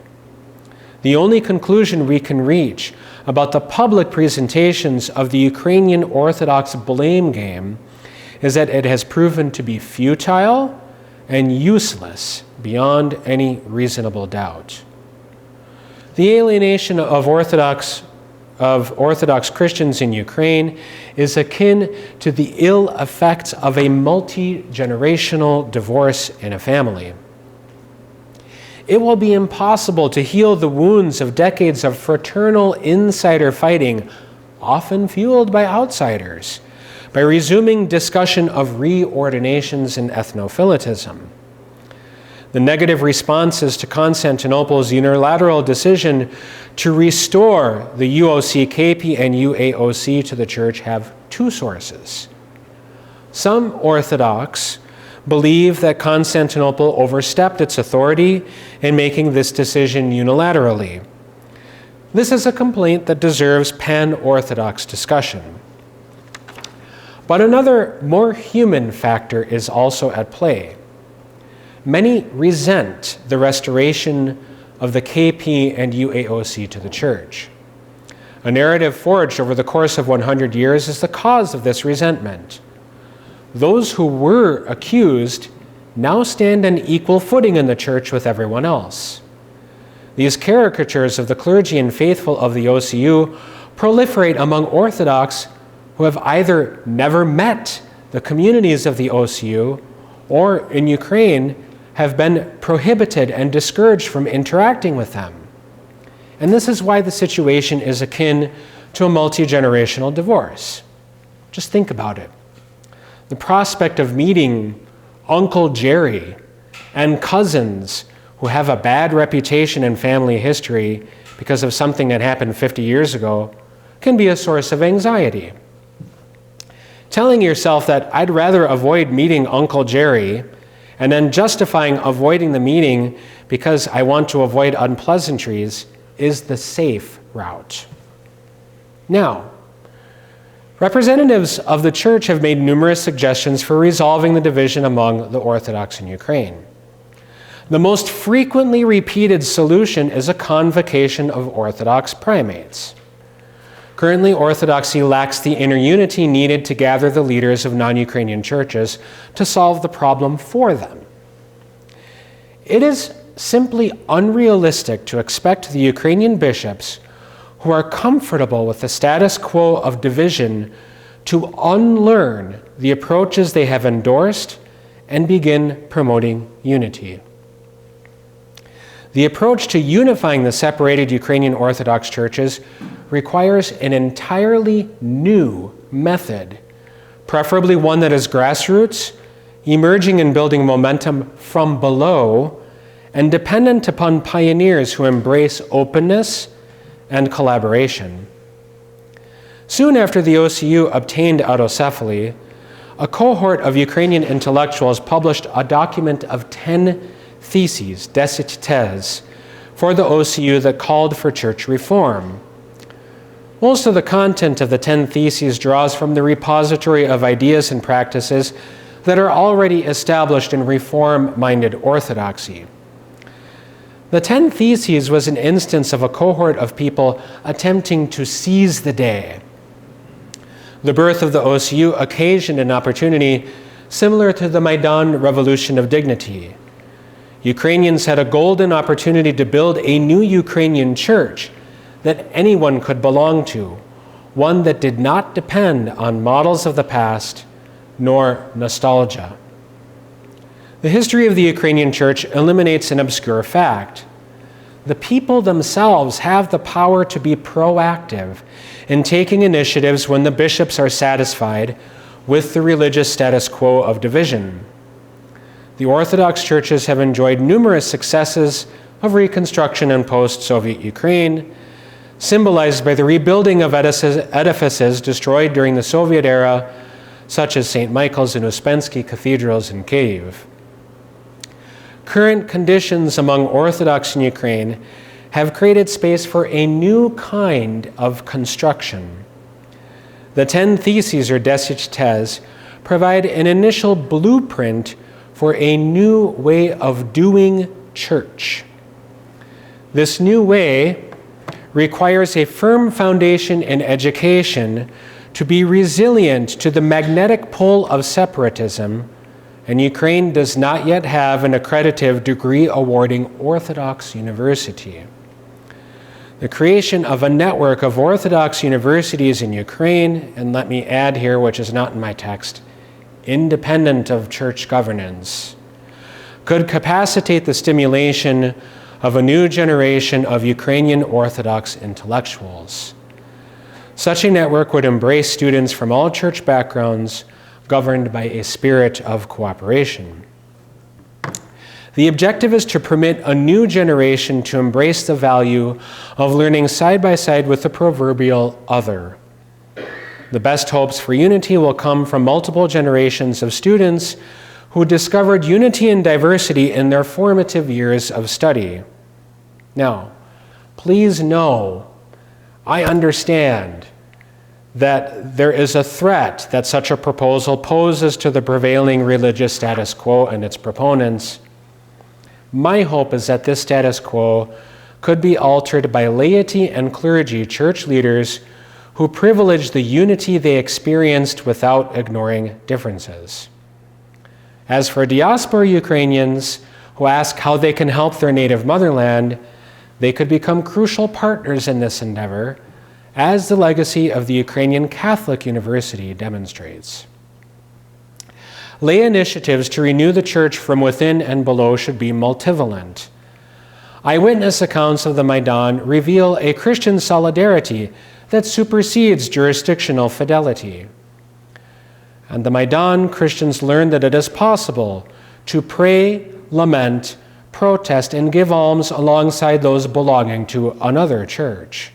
Speaker 1: The only conclusion we can reach about the public presentations of the Ukrainian Orthodox blame game is that it has proven to be futile and useless beyond any reasonable doubt. The alienation of Orthodox Christians in Ukraine is akin to the ill effects of a multi-generational divorce in a family. It will be impossible to heal the wounds of decades of fraternal insider fighting, often fueled by outsiders, by resuming discussion of reordinations and ethnophilitism. The negative responses to Constantinople's unilateral decision to restore the UOC-KP and UAOC to the Church have two sources. Some Orthodox believe that Constantinople overstepped its authority in making this decision unilaterally. This is a complaint that deserves pan-Orthodox discussion. But another, more human factor is also at play. Many resent the restoration of the KP and UAOC to the Church. A narrative forged over the course of 100 years is the cause of this resentment. Those who were accused now stand on equal footing in the Church with everyone else. These caricatures of the clergy and faithful of the OCU proliferate among Orthodox who have either never met the communities of the OCU or, in Ukraine, have been prohibited and discouraged from interacting with them. And this is why the situation is akin to a multi-generational divorce. Just think about it. The prospect of meeting Uncle Jerry and cousins who have a bad reputation in family history because of something that happened 50 years ago can be a source of anxiety. Telling yourself that I'd rather avoid meeting Uncle Jerry and then justifying avoiding the meeting because I want to avoid unpleasantries is the safe route. Now, representatives of the Church have made numerous suggestions for resolving the division among the Orthodox in Ukraine. The most frequently repeated solution is a convocation of Orthodox primates. Currently, Orthodoxy lacks the inner unity needed to gather the leaders of non-Ukrainian churches to solve the problem for them. It is simply unrealistic to expect the Ukrainian bishops who are comfortable with the status quo of division to unlearn the approaches they have endorsed and begin promoting unity. The approach to unifying the separated Ukrainian Orthodox churches requires an entirely new method, preferably one that is grassroots, emerging and building momentum from below, and dependent upon pioneers who embrace openness and collaboration. Soon after the OCU obtained Autocephaly, a cohort of Ukrainian intellectuals published a document of 10 theses, 10 thèses, for the OCU that called for church reform. Most of the content of the 10 theses draws from the repository of ideas and practices that are already established in reform-minded orthodoxy. The 10 Theses was an instance of a cohort of people attempting to seize the day. The birth of the OCU occasioned an opportunity similar to the Maidan Revolution of Dignity. Ukrainians had a golden opportunity to build a new Ukrainian church that anyone could belong to, one that did not depend on models of the past nor nostalgia. The history of the Ukrainian church eliminates an obscure fact. The people themselves have the power to be proactive in taking initiatives when the bishops are satisfied with the religious status quo of division. The Orthodox churches have enjoyed numerous successes of reconstruction in post-Soviet Ukraine, symbolized by the rebuilding of edifices destroyed during the Soviet era, such as St. Michael's and Uspensky cathedrals in Kyiv. Current conditions among Orthodox in Ukraine have created space for a new kind of construction. The 10 Theses, or 10 thèses, provide an initial blueprint for a new way of doing church. This new way requires a firm foundation in education to be resilient to the magnetic pull of separatism, and Ukraine does not yet have an accredited degree-awarding Orthodox university. The creation of a network of Orthodox universities in Ukraine, and let me add here, which is not in my text, independent of church governance, could capacitate the stimulation of a new generation of Ukrainian Orthodox intellectuals. Such a network would embrace students from all church backgrounds, governed by a spirit of cooperation. The objective is to permit a new generation to embrace the value of learning side by side with the proverbial other. The best hopes for unity will come from multiple generations of students who discovered unity and diversity in their formative years of study. Now, please know, I understand that there is a threat that such a proposal poses to the prevailing religious status quo and its proponents. My hope is that this status quo could be altered by laity and clergy, church leaders, who privilege the unity they experienced without ignoring differences. As for diaspora Ukrainians who ask how they can help their native motherland, they could become crucial partners in this endeavor, as the legacy of the Ukrainian Catholic University demonstrates. lay initiatives to renew the church from within and below should be multivalent. Eyewitness accounts of the Maidan reveal a Christian solidarity that supersedes jurisdictional fidelity. And the Maidan, Christians learned that it is possible to pray, lament, protest, and give alms alongside those belonging to another church.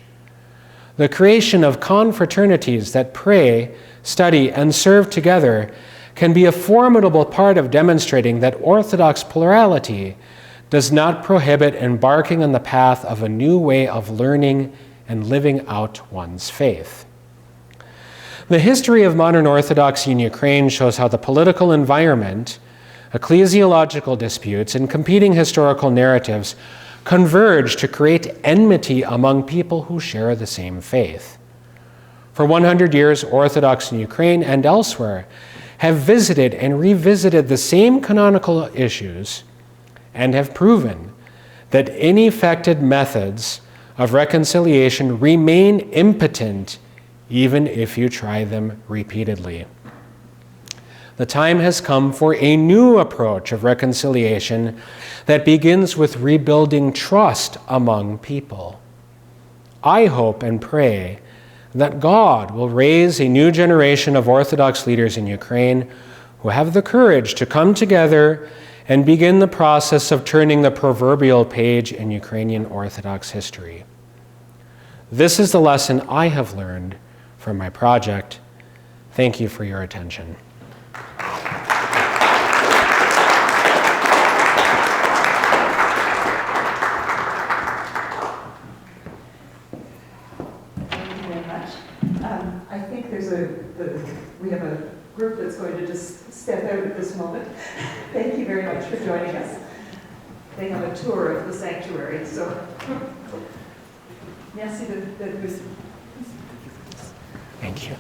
Speaker 1: The creation of confraternities that pray, study, and serve together can be a formidable part of demonstrating that Orthodox plurality does not prohibit embarking on the path of a new way of learning and living out one's faith. The history of modern Orthodoxy in Ukraine shows how the political environment, ecclesiological disputes, and competing historical narratives converge to create enmity among people who share the same faith. For 100 years, Orthodox in Ukraine and elsewhere have visited and revisited the same canonical issues and have proven that ineffective methods of reconciliation remain impotent even if you try them repeatedly. The time has come for a new approach of reconciliation that begins with rebuilding trust among people. I hope and pray that God will raise a new generation of Orthodox leaders in Ukraine who have the courage to come together and begin the process of turning the proverbial page in Ukrainian Orthodox history. This is the lesson I have learned from my project. Thank you for your attention.
Speaker 2: I think we have a group that's going to just step out at this moment. Thank you very much for joining us. They have a tour of the sanctuary, so. Merci d'être venu.
Speaker 1: Thank you.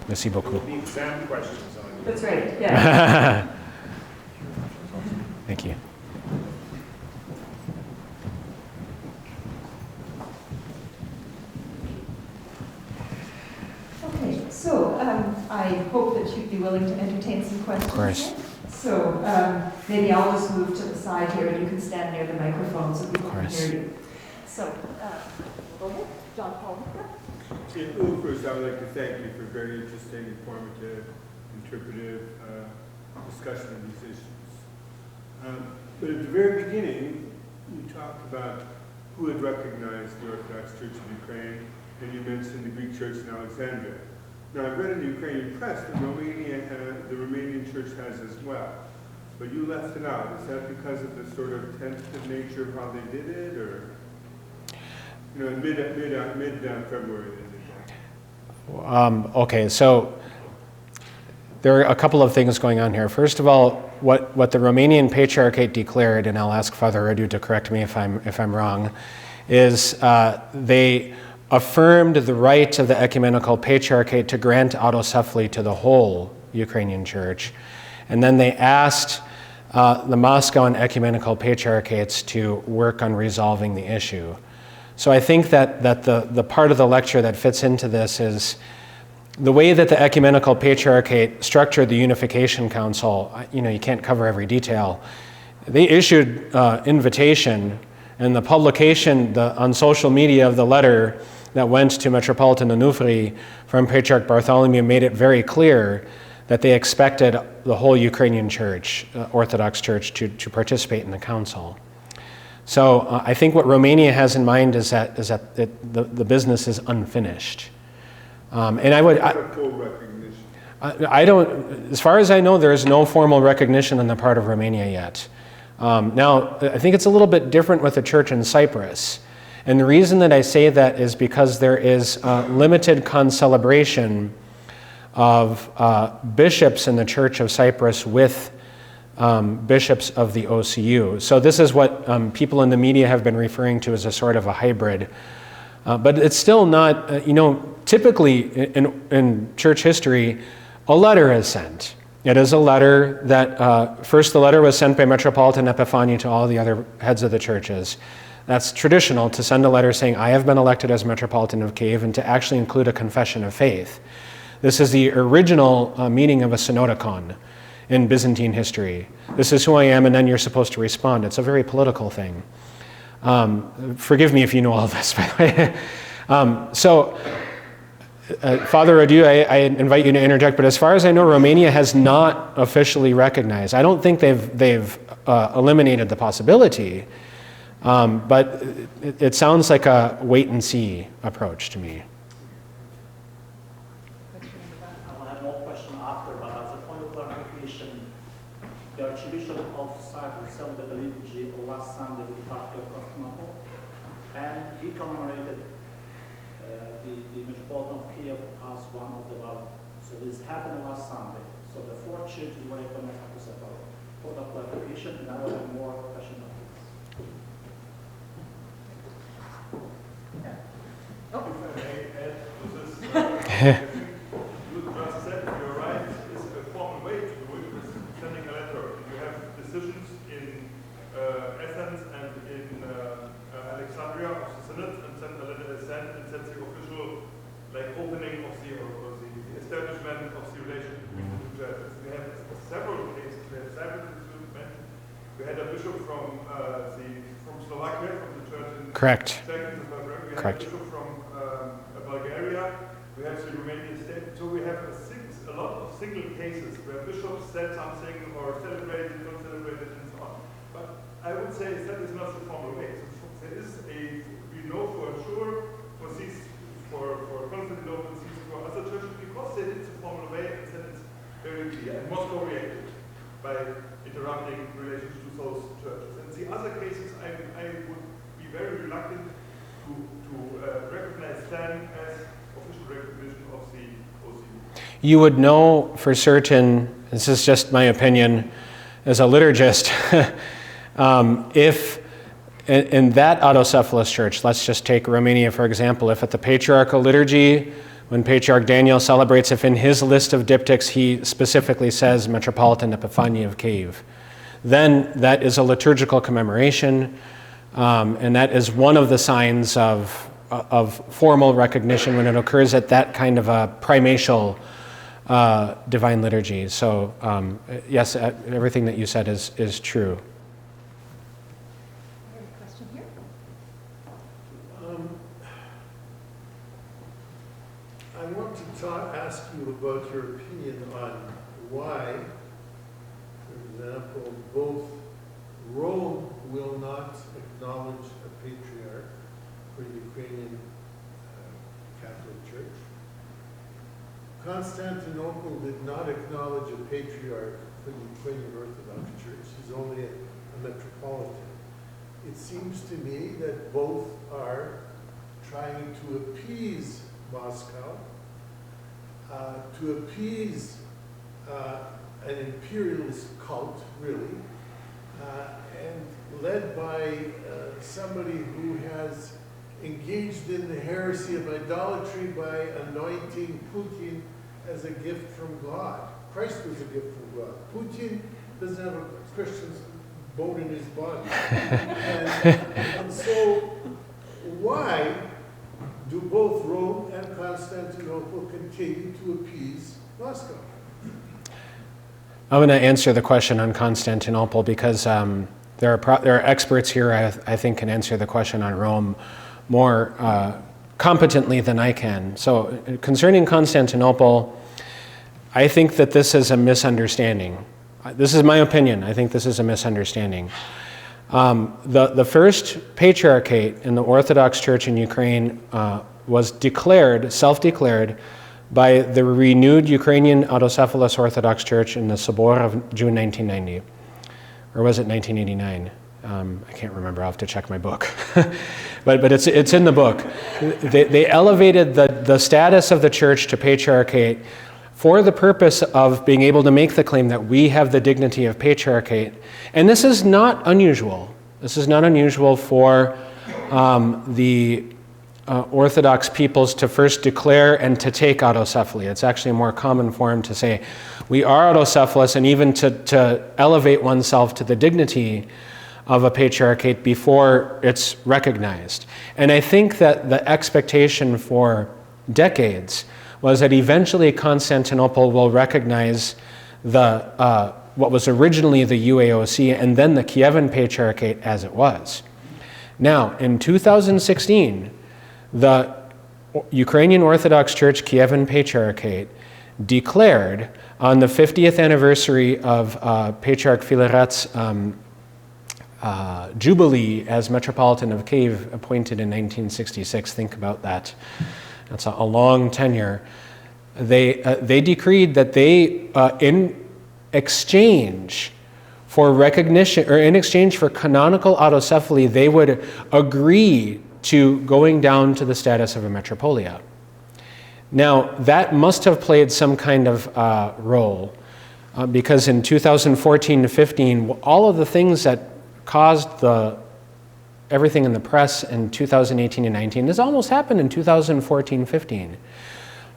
Speaker 1: Merci beaucoup.
Speaker 3: The exam questions on you.
Speaker 2: That's right, yeah.
Speaker 1: Thank you.
Speaker 2: Okay, so I hope that you'd be willing to entertain some questions.
Speaker 1: Of course.
Speaker 2: So maybe I'll just move to the side here and you can stand near the microphone so people can hear you. So, go ahead, John Paul.
Speaker 3: First, I would like to thank you for very interesting, informative, interpretive discussion of these issues. But at the very beginning, you talked about who had recognized the Orthodox Church of Ukraine, and you mentioned the Greek Church in Alexandria. Now, I've read in the Ukrainian press that the Romanian Church has as well, but you left it out. Is that because of the sort of tentative nature of how they did it, or in mid-February they did that?
Speaker 1: Okay, so there are a couple of things going on here. First of all, what the Romanian Patriarchate declared, and I'll ask Father Radu to correct me if I'm wrong, is they affirmed the right of the Ecumenical Patriarchate to grant Autocephaly to the whole Ukrainian Church. And then they asked the Moscow and Ecumenical Patriarchates to work on resolving the issue. So I think that the part of the lecture that fits into this is the way that the Ecumenical Patriarchate structured the Unification Council. You can't cover every detail. They issued invitation, and the publication on social media of the letter that went to Metropolitan Onufri from Patriarch Bartholomew made it very clear that they expected the whole Ukrainian Church, Orthodox Church, to participate in the council. So I think what Romania has in mind is that the business is unfinished. And
Speaker 3: Full recognition.
Speaker 1: I don't, as far as I know, there is no formal recognition on the part of Romania yet. Now, I think it's a little bit different with the church in Cyprus. And the reason that I say that is because there is limited concelebration of bishops in the Church of Cyprus with bishops of the OCU. So this is what people in the media have been referring to as a sort of a hybrid. But it's still not, typically in church history, a letter is sent. It is a letter that, first the letter was sent by Metropolitan Epiphany to all the other heads of the churches. That's traditional, to send a letter saying, I have been elected as Metropolitan of Kiev, and to actually include a confession of faith. This is the original meaning of a synodicon in Byzantine history. This is who I am, and then you're supposed to respond. It's a very political thing. Forgive me if you know all this, by the way. Father Radu, I invite you to interject, but as far as I know, Romania has not officially recognized. I don't think they've eliminated the possibility, but it sounds like a wait-and-see approach to me.
Speaker 4: I will have more question after, but as a point of clarification, the Archbishop of Cyprus celebrated the liturgy last Sunday with Patriarchate of Constantinople, and he commemorated the Metropolitan of Kiev as one of the Vladimir. So this happened last Sunday. So the four churches were recognized Autocephaly. For that clarification, and I will have more question after this.
Speaker 3: If I may add to this, you just said you're right, it's a formal way to do it, is sending a letter. You have decisions in Athens and in Alexandria of the Synod, and send a letter is sent, and sends the official opening of the establishment of the relation between the two churches. We have several cases. We have several mentioned. We had a bishop from Slovakia, from the church in
Speaker 1: Correct.
Speaker 3: Czechoslovakia. We
Speaker 1: Correct.
Speaker 3: had a bishop from Bulgaria. We have the Romanian state. So we have a lot of single cases where bishops said something or celebrated, not celebrated, and so on. But I would say that is not the formal way. So there is we know for sure for Constantinople, for other churches, because they did the formal way, and then it's very clear. And Moscow reacted by interrupting relations to those churches. And the other cases, I would be very reluctant to recognize them as official recognition of the OCU.
Speaker 1: You would know for certain, this is just my opinion as a liturgist, if in that autocephalous church, let's just take Romania for example, if at the patriarchal liturgy, when Patriarch Daniel celebrates, if in his list of diptychs he specifically says Metropolitan Epiphany of Kiev, then that is a liturgical commemoration, and that is one of the signs of formal recognition when it occurs at that kind of a primatial divine liturgy. So yes, everything that you said is true.
Speaker 5: I want to ask you about your opinion on why, for example, both Rome will not acknowledge a patriarch for the Ukrainian Catholic Church. Constantinople did not acknowledge a patriarch for the Ukrainian Orthodox Church. He's only a metropolitan. It seems to me that both are trying to appease Moscow, to appease an imperialist cult, really, and led by somebody who has engaged in the heresy of idolatry by anointing Putin as a gift from God. Christ was a gift from God. Putin doesn't have a Christian's bone in his body. and so why do both Rome and Constantinople continue to appease Moscow?
Speaker 1: I'm going to answer the question on Constantinople because there are experts here I think can answer the question on Rome more competently than I can. So concerning Constantinople, I think that this is a misunderstanding. This is my opinion. I think this is a misunderstanding. The first patriarchate in the Orthodox Church in Ukraine was self-declared, by the renewed Ukrainian Autocephalous Orthodox Church in the Sobor of June 1990. Or was it 1989? I can't remember. I'll have to check my book. but it's in the book. They elevated the status of the church to patriarchate for the purpose of being able to make the claim that we have the dignity of patriarchate. And this is not unusual. This is not unusual for the Orthodox peoples to first declare and to take autocephaly. It's actually a more common form to say, we are autocephalous, and even to elevate oneself to the dignity of a patriarchate before it's recognized. And I think that the expectation for decades was that eventually Constantinople will recognize the what was originally the UAOC and then the Kievan Patriarchate as it was. Now, in 2016, the Ukrainian Orthodox Church Kievan Patriarchate declared on the 50th anniversary of Patriarch Filaret's Jubilee as Metropolitan of Kiev, appointed in 1966. Think about that. That's a long tenure. They decreed that they, in exchange for recognition, or in exchange for canonical autocephaly, they would agree to going down to the status of a metropolia. Now, that must have played some kind of role, because in 2014 to 15, all of the things that caused everything in the press in 2018 and 19, this almost happened in 2014-15.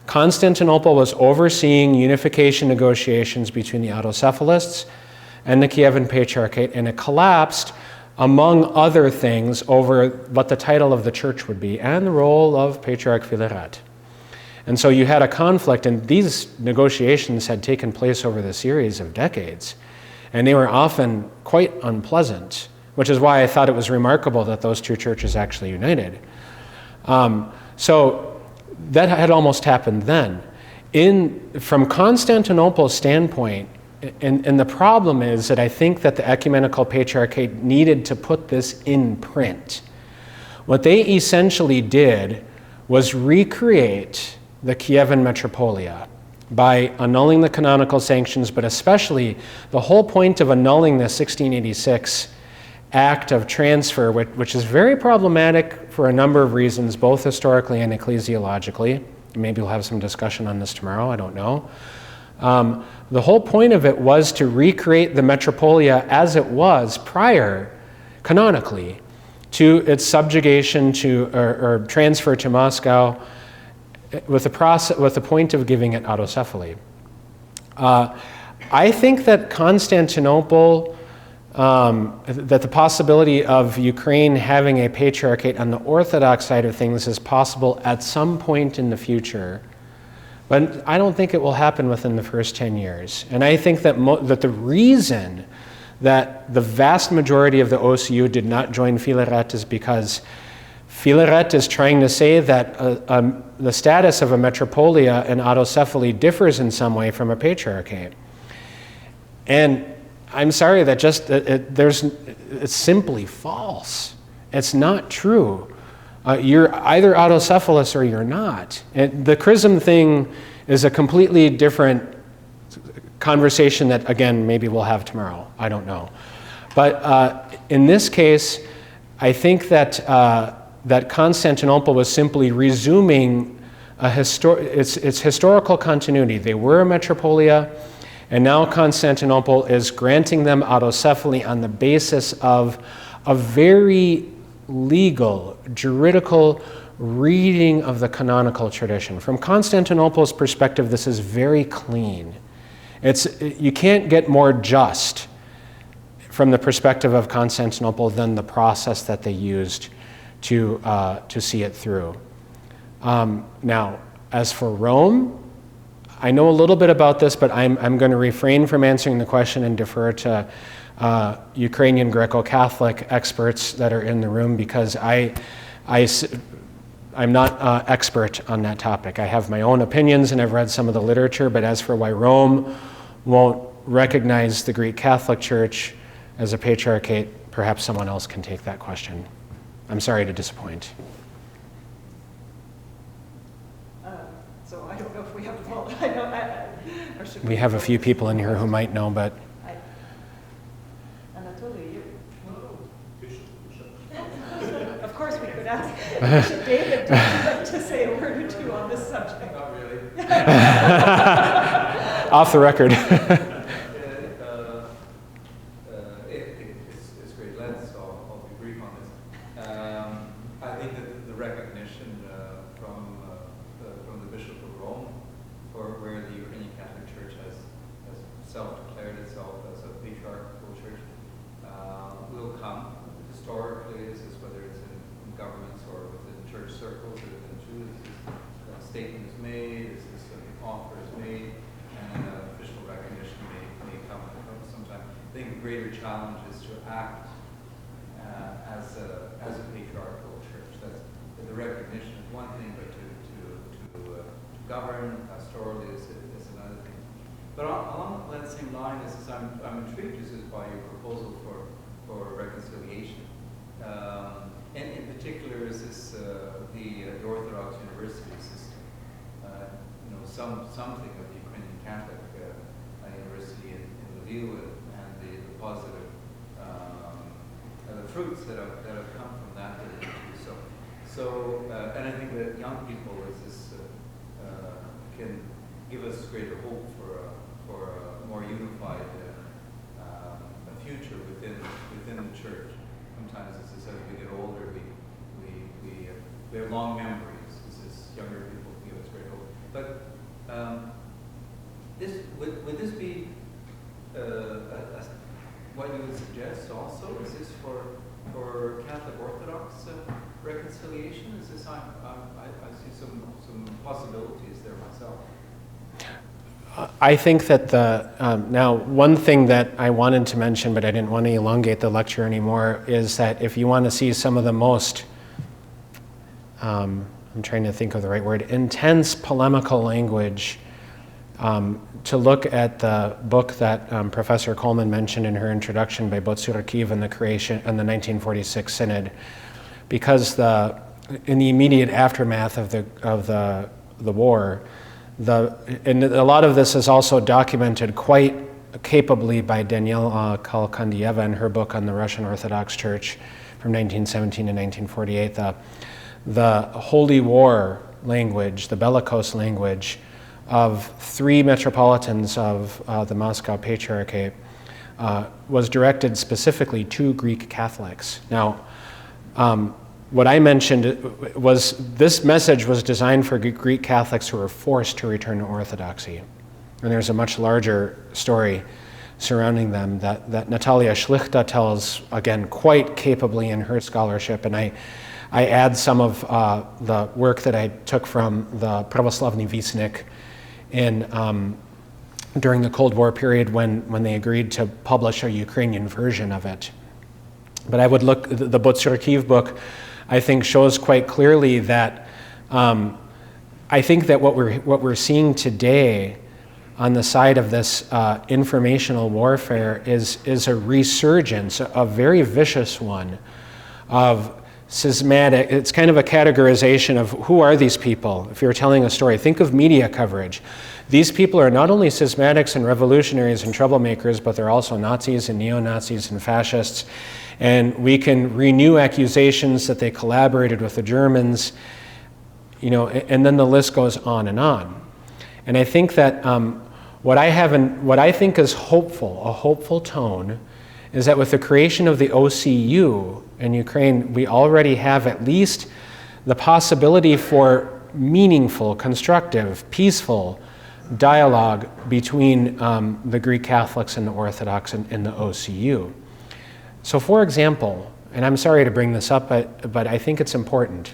Speaker 1: Constantinople was overseeing unification negotiations between the autocephalists and the Kievan Patriarchate, and it collapsed, among other things, over what the title of the church would be and the role of Patriarch Filaret. And so you had a conflict, and these negotiations had taken place over the series of decades, and they were often quite unpleasant, which is why I thought it was remarkable that those two churches actually united. So that had almost happened then. From Constantinople's standpoint, and the problem is that I think that the Ecumenical Patriarchate needed to put this in print. What they essentially did was recreate the Kievan Metropolia by annulling the canonical sanctions, but especially the whole point of annulling the 1686 act of transfer, which is very problematic for a number of reasons, both historically and ecclesiologically. Maybe we'll have some discussion on this tomorrow, I don't know. The whole point of it was to recreate the metropolia as it was prior, canonically, to its subjugation to or transfer to Moscow, with the point of giving it autocephaly. I think that Constantinople, that the possibility of Ukraine having a patriarchate on the Orthodox side of things is possible at some point in the future, but I don't think it will happen within the first 10 years. And I think that, that the reason that the vast majority of the OCU did not join Filaret is because Filaret is trying to say that the status of a metropolia and autocephaly differs in some way from a patriarchate. And I'm sorry, that it's simply false. It's not true. You're either autocephalous or you're not. The chrism thing is a completely different conversation that, again, maybe we'll have tomorrow. I don't know. But in this case, I think that that Constantinople was simply resuming its historical continuity. They were a metropolia, and now Constantinople is granting them autocephaly on the basis of a very legal, juridical reading of the canonical tradition. From Constantinople's perspective, this is very clean. You can't get more just from the perspective of Constantinople than the process that they used to see it through. Now, as for Rome, I know a little bit about this, but I'm going to refrain from answering the question and defer to Ukrainian Greco-Catholic experts that are in the room, because I'm not expert on that topic. I have my own opinions and I've read some of the literature, but as for why Rome won't recognize the Greek Catholic Church as a patriarchate, perhaps someone else can take that question. I'm sorry to disappoint.
Speaker 2: So I don't know if we have a vote.
Speaker 1: We have a few people in here who might know, but
Speaker 2: of course we could ask Bishop David, would you like to say a word or two on this subject?
Speaker 6: Not really.
Speaker 1: Off the record.
Speaker 6: It's great length, so I'll be brief on this. I think that the recognition from the Bishop of Rome, where the Ukrainian Catholic Church has self-declared itself as a patriarchal church, will come. Historically, this is whether it's in governments or within church circles, there's been two. This statement is made, this offer is made, and official recognition may come sometime. I think the greater challenge is to act as a patriarchal church. That's the recognition is one thing, but to govern pastorally is another thing. But along that same line, I'm intrigued by your proposal for reconciliation. And in particular, is this the Orthodox University system? Something of the Ukrainian Catholic University in Lviv and the positive the fruits that have come from that liturgy. So and I think that young people can give us greater hope for a more unified a future within the church. Sometimes as we get older, we have long memories. As younger people give us great hope. But would this be what you would suggest also? Is this for Catholic Orthodox reconciliation? Is this I see some possibilities there myself.
Speaker 1: I think that now one thing that I wanted to mention, but I didn't want to elongate the lecture anymore, is that if you want to see some of the most, I'm trying to think of the right word, intense polemical language, to look at the book that Professor Coleman mentioned in her introduction by Botsurakiv and the creation and the 1946 Synod, because in the immediate aftermath of the war, and a lot of this is also documented quite capably by Daniela Kalkandieva in her book on the Russian Orthodox Church from 1917 to 1948. The holy war language, the bellicose language of three metropolitans of the Moscow Patriarchate was directed specifically to Greek Catholics. Now, what I mentioned was this message was designed for Greek Catholics who were forced to return to Orthodoxy. And there's a much larger story surrounding them that Natalia Shlichta tells, again, quite capably in her scholarship. And I add some of the work that I took from the Pravoslavny Vysnik during the Cold War period when they agreed to publish a Ukrainian version of it. But I would look, the Botsurakiv book, I think, shows quite clearly that I think that what we're seeing today on the side of this informational warfare is a resurgence, a very vicious one, of schismatic. It's kind of a categorization of who are these people. If you're telling a story, think of media coverage. These people are not only schismatics and revolutionaries and troublemakers, but they're also Nazis and neo-Nazis and fascists. And we can renew accusations that they collaborated with the Germans, and then the list goes on and on. And I think that what I think is hopeful, a hopeful tone, is that with the creation of the OCU in Ukraine, we already have at least the possibility for meaningful, constructive, peaceful dialogue between the Greek Catholics and the Orthodox in the OCU. So for example, and I'm sorry to bring this up, but I think it's important,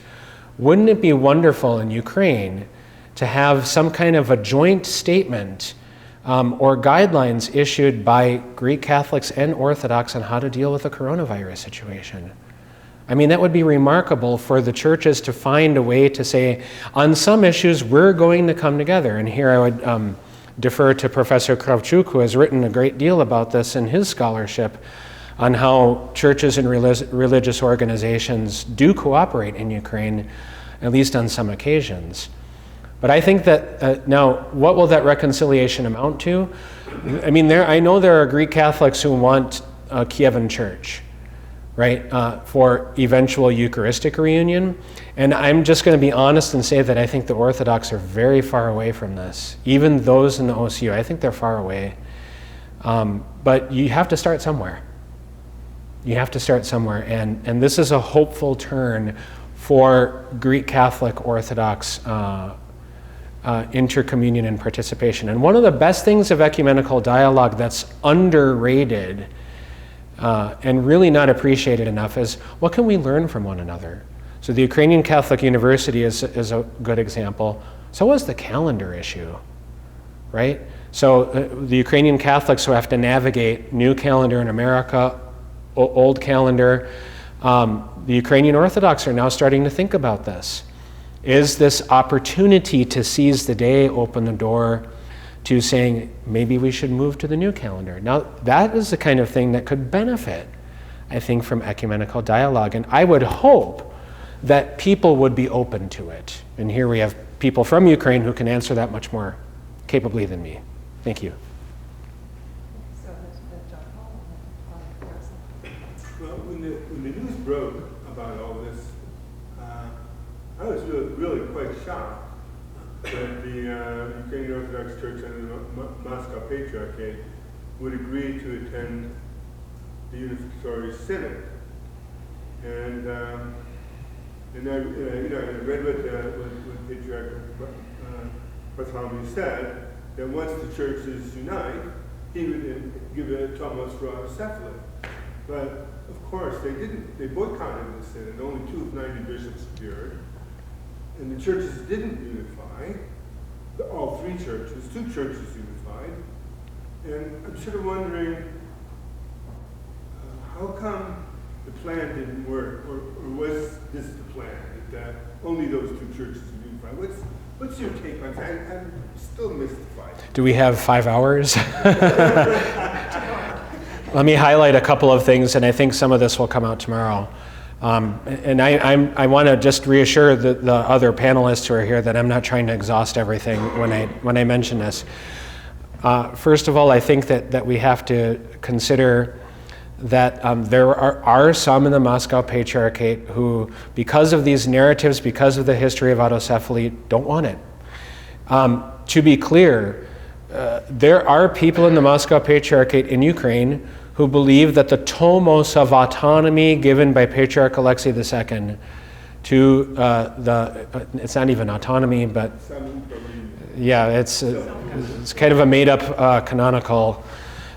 Speaker 1: wouldn't it be wonderful in Ukraine to have some kind of a joint statement or guidelines issued by Greek Catholics and Orthodox on how to deal with the coronavirus situation? I mean, that would be remarkable for the churches to find a way to say, on some issues, we're going to come together. And here I would defer to Professor Kravchuk, who has written a great deal about this in his scholarship on how churches and religious organizations do cooperate in Ukraine, at least on some occasions. But I think that now, what will that reconciliation amount to? I mean, I know there are Greek Catholics who want a Kievan church, right, for eventual Eucharistic reunion. And I'm just going to be honest and say that I think the Orthodox are very far away from this. Even those in the OCU, I think they're far away. But you have to start somewhere. You have to start somewhere. And this is a hopeful turn for Greek Catholic Orthodox intercommunion and participation. And one of the best things of ecumenical dialogue that's underrated and really not appreciated enough is, what can we learn from one another? So the Ukrainian Catholic University is a good example. So was the calendar issue. right? So the Ukrainian Catholics who have to navigate new calendar in America, old calendar, the Ukrainian Orthodox are now starting to think about this. Is this opportunity to seize the day open the door to saying, maybe we should move to the new calendar? Now, that is the kind of thing that could benefit, I think, from ecumenical dialogue. And I would hope that people would be open to it. And here we have people from Ukraine who can answer that much more capably than me. Thank you.
Speaker 2: So, Jochum,
Speaker 3: Well, when the news broke about all this, I was really quite shocked that the Ukrainian Orthodox Church and the Moscow Patriarchate would agree to attend the Unificatory Synod. And I read what Patriarch Bartholomew said, that once the churches unite, he would give a tomos for Autocephaly. But of course, they didn't. They boycotted the synod. Only 2 of 90 bishops appeared. And the churches didn't unify. All 3 churches, 2 churches unified. And I'm sort of wondering, how come the plan didn't work? Or was this the plan, that only those 2 churches were unified? What's your take on that? I'm still mystified.
Speaker 1: Do we have 5 hours? Let me highlight a couple of things, and I think some of this will come out tomorrow. And I want to just reassure the other panelists who are here that I'm not trying to exhaust everything when I mention this. First of all, I think that we have to consider that there are some in the Moscow Patriarchate who, because of these narratives, because of the history of autocephaly, don't want it. To be clear, there are people in the Moscow Patriarchate in Ukraine who believe that the tomos of autonomy given by Patriarch Alexei II to it's not even autonomy, but yeah, it's kind of a made-up canonical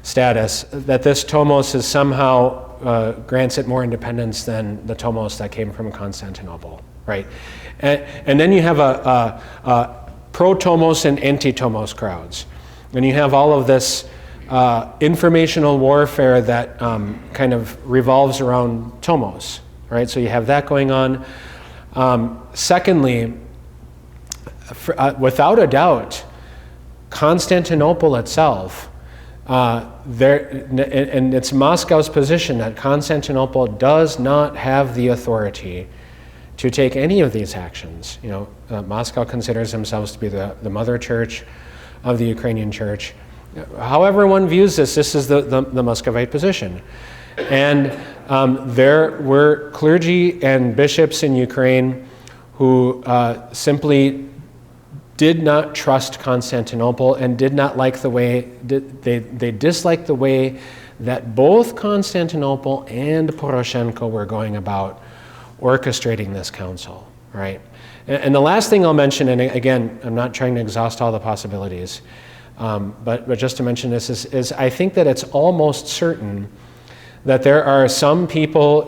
Speaker 1: status, that this tomos is somehow grants it more independence than the tomos that came from Constantinople, right? And then you have a pro-tomos and anti-tomos crowds. And you have all of this informational warfare that kind of revolves around tomos, right? So you have that going on. Secondly, without a doubt, Constantinople itself, and it's Moscow's position that Constantinople does not have the authority to take any of these actions. Moscow considers themselves to be the mother church of the Ukrainian church. However one views this is the Muscovite position. And there were clergy and bishops in Ukraine who simply did not trust Constantinople and did not like the way, they disliked the way that both Constantinople and Poroshenko were going about orchestrating this council, right? And the last thing I'll mention, and again, I'm not trying to exhaust all the possibilities, but just to mention this is I think that it's almost certain that there are some people,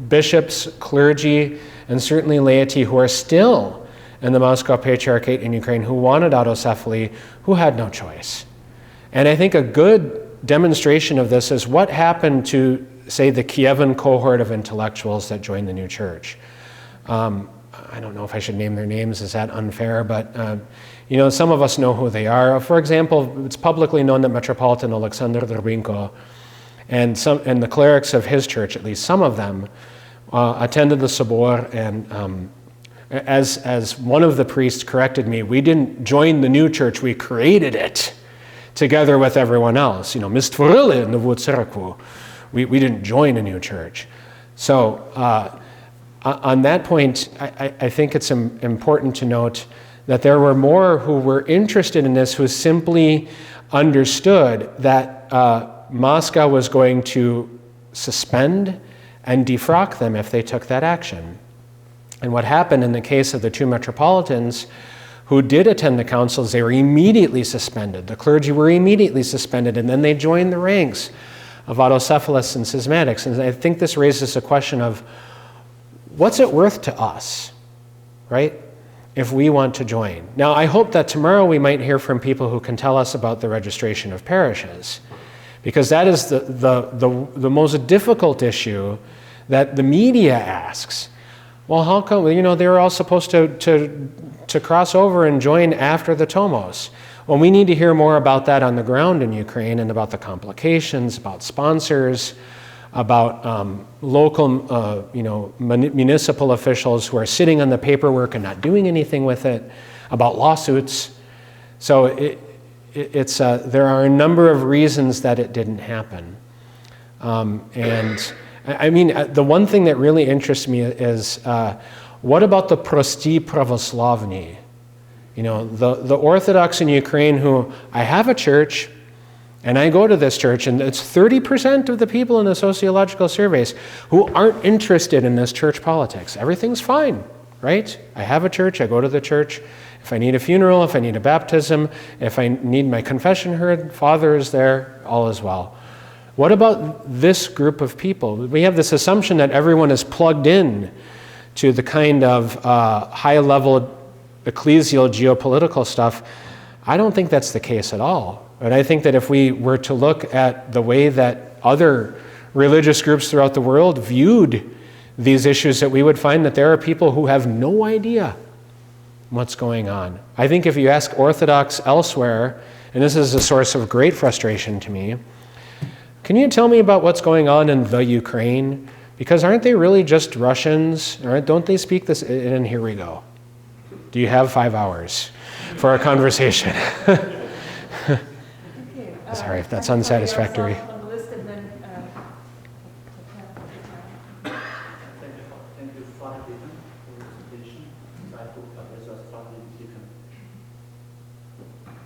Speaker 1: bishops, clergy, and certainly laity who are still in the Moscow Patriarchate in Ukraine who wanted autocephaly, who had no choice. And I think a good demonstration of this is what happened to, say, the Kievan cohort of intellectuals that joined the new church. I don't know if I should name their names, is that unfair? But some of us know who they are. For example, it's publicly known that Metropolitan Alexander Drobinko and the clerics of his church, at least some of them, attended the Sobor, and as one of the priests corrected me, we didn't join the new church, we created it together with everyone else. We didn't join a new church. So on that point, I think it's important to note that there were more who were interested in this, who simply understood that Moscow was going to suspend and defrock them if they took that action. And what happened in the case of the 2 metropolitans who did attend the councils, they were immediately suspended. The clergy were immediately suspended, and then they joined the ranks of autocephalists and schismatics. And I think this raises a question of, what's it worth to us, right? if we want to join. Now, I hope that tomorrow we might hear from people who can tell us about the registration of parishes, because that is the most difficult issue that the media asks. Well, how come, they were all supposed to cross over and join after the Tomos? Well, we need to hear more about that on the ground in Ukraine, and about the complications, about sponsors, about local, municipal officials who are sitting on the paperwork and not doing anything with it, about lawsuits. So there are a number of reasons that it didn't happen. And I mean, the one thing that really interests me is, what about the prosti pravoslavni? The Orthodox in Ukraine who, I have a church, and I go to this church, and it's 30% of the people in the sociological surveys who aren't interested in this church politics. Everything's fine, right? I have a church, I go to the church. If I need a funeral, if I need a baptism, if I need my confession heard, Father is there, all is well. What about this group of people? We have this assumption that everyone is plugged in to the kind of high-level ecclesial geopolitical stuff. I don't think that's the case at all. But I think that if we were to look at the way that other religious groups throughout the world viewed these issues, that we would find that there are people who have no idea what's going on. I think if you ask Orthodox elsewhere, and this is a source of great frustration to me, can you tell me about what's going on in the Ukraine? Because aren't they really just Russians? Don't they speak this? And here we go. Do you have 5 hours for a conversation? Sorry if that's unsatisfactory.
Speaker 2: On the list, and then,
Speaker 4: Thank you, Father Deacon, for your presentation. I took up as a Father Deacon.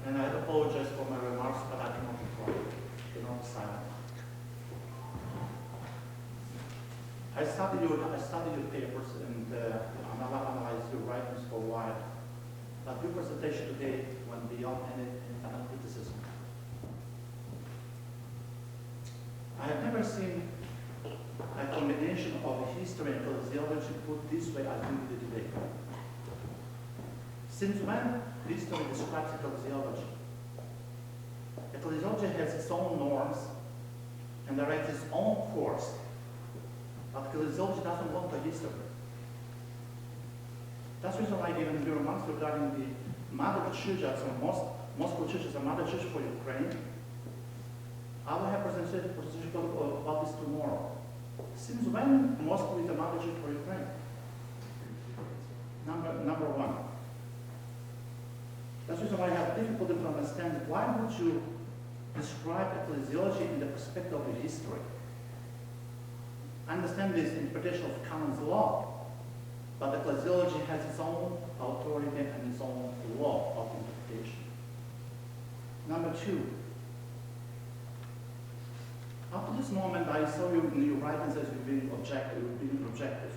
Speaker 4: And I apologize for my remarks, but I cannot be quiet, cannot be silent. I studied your papers and analyzed your writings for a while, but your presentation today went beyond any criticism. I have never seen a combination of history and ecclesiology put this way as you did today. Since when history describes ecclesiology? Ecclesiology has its own norms and directs its own course, but ecclesiology doesn't want a history. That's the reason why given your remarks regarding the mother church, as Moscow Church is a mother church for Ukraine, I will have presentation about this tomorrow. Since when Moscow is a mother church for Ukraine? Number one. That's the reason why I have difficulty to understand why would you describe ecclesiology in the perspective of history. I understand this interpretation of canon law, but ecclesiology has its own authority and its own law of interpretation. Number two. Up to this moment, I saw you in your writings as you've been objective.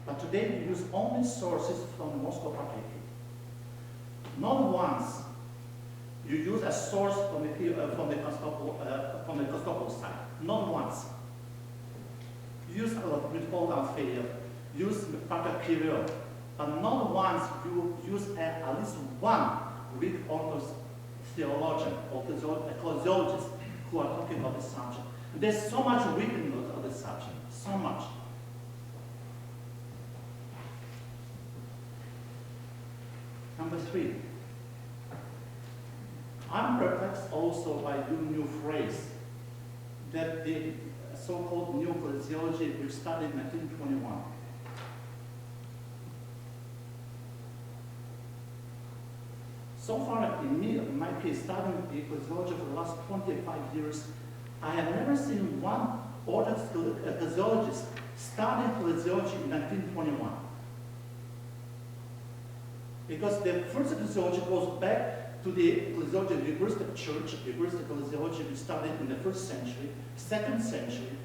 Speaker 4: But today, you use only sources from the Moscow Patriarchate. Not once you use a source from the Constantinople side. Not once. You use Paul Elfriede, use Patriarchate, but not once you use at least one Greek Orthodox theologian or ecclesiologist who are talking about this subject. There's so much written on this subject, so much. Number three, I'm perplexed also by your new phrase that the so-called new ecclesiology we studied in 1921. So far, in my case, studying the ecclesiology for the last 25 years, I have never seen one Orthodox ecclesiologist studying ecclesiology in 1921. Because the first ecclesiology goes back to the ecclesiology of the Eucharistic Church, the Eucharistic ecclesiology we studied in the 1st century, 2nd century,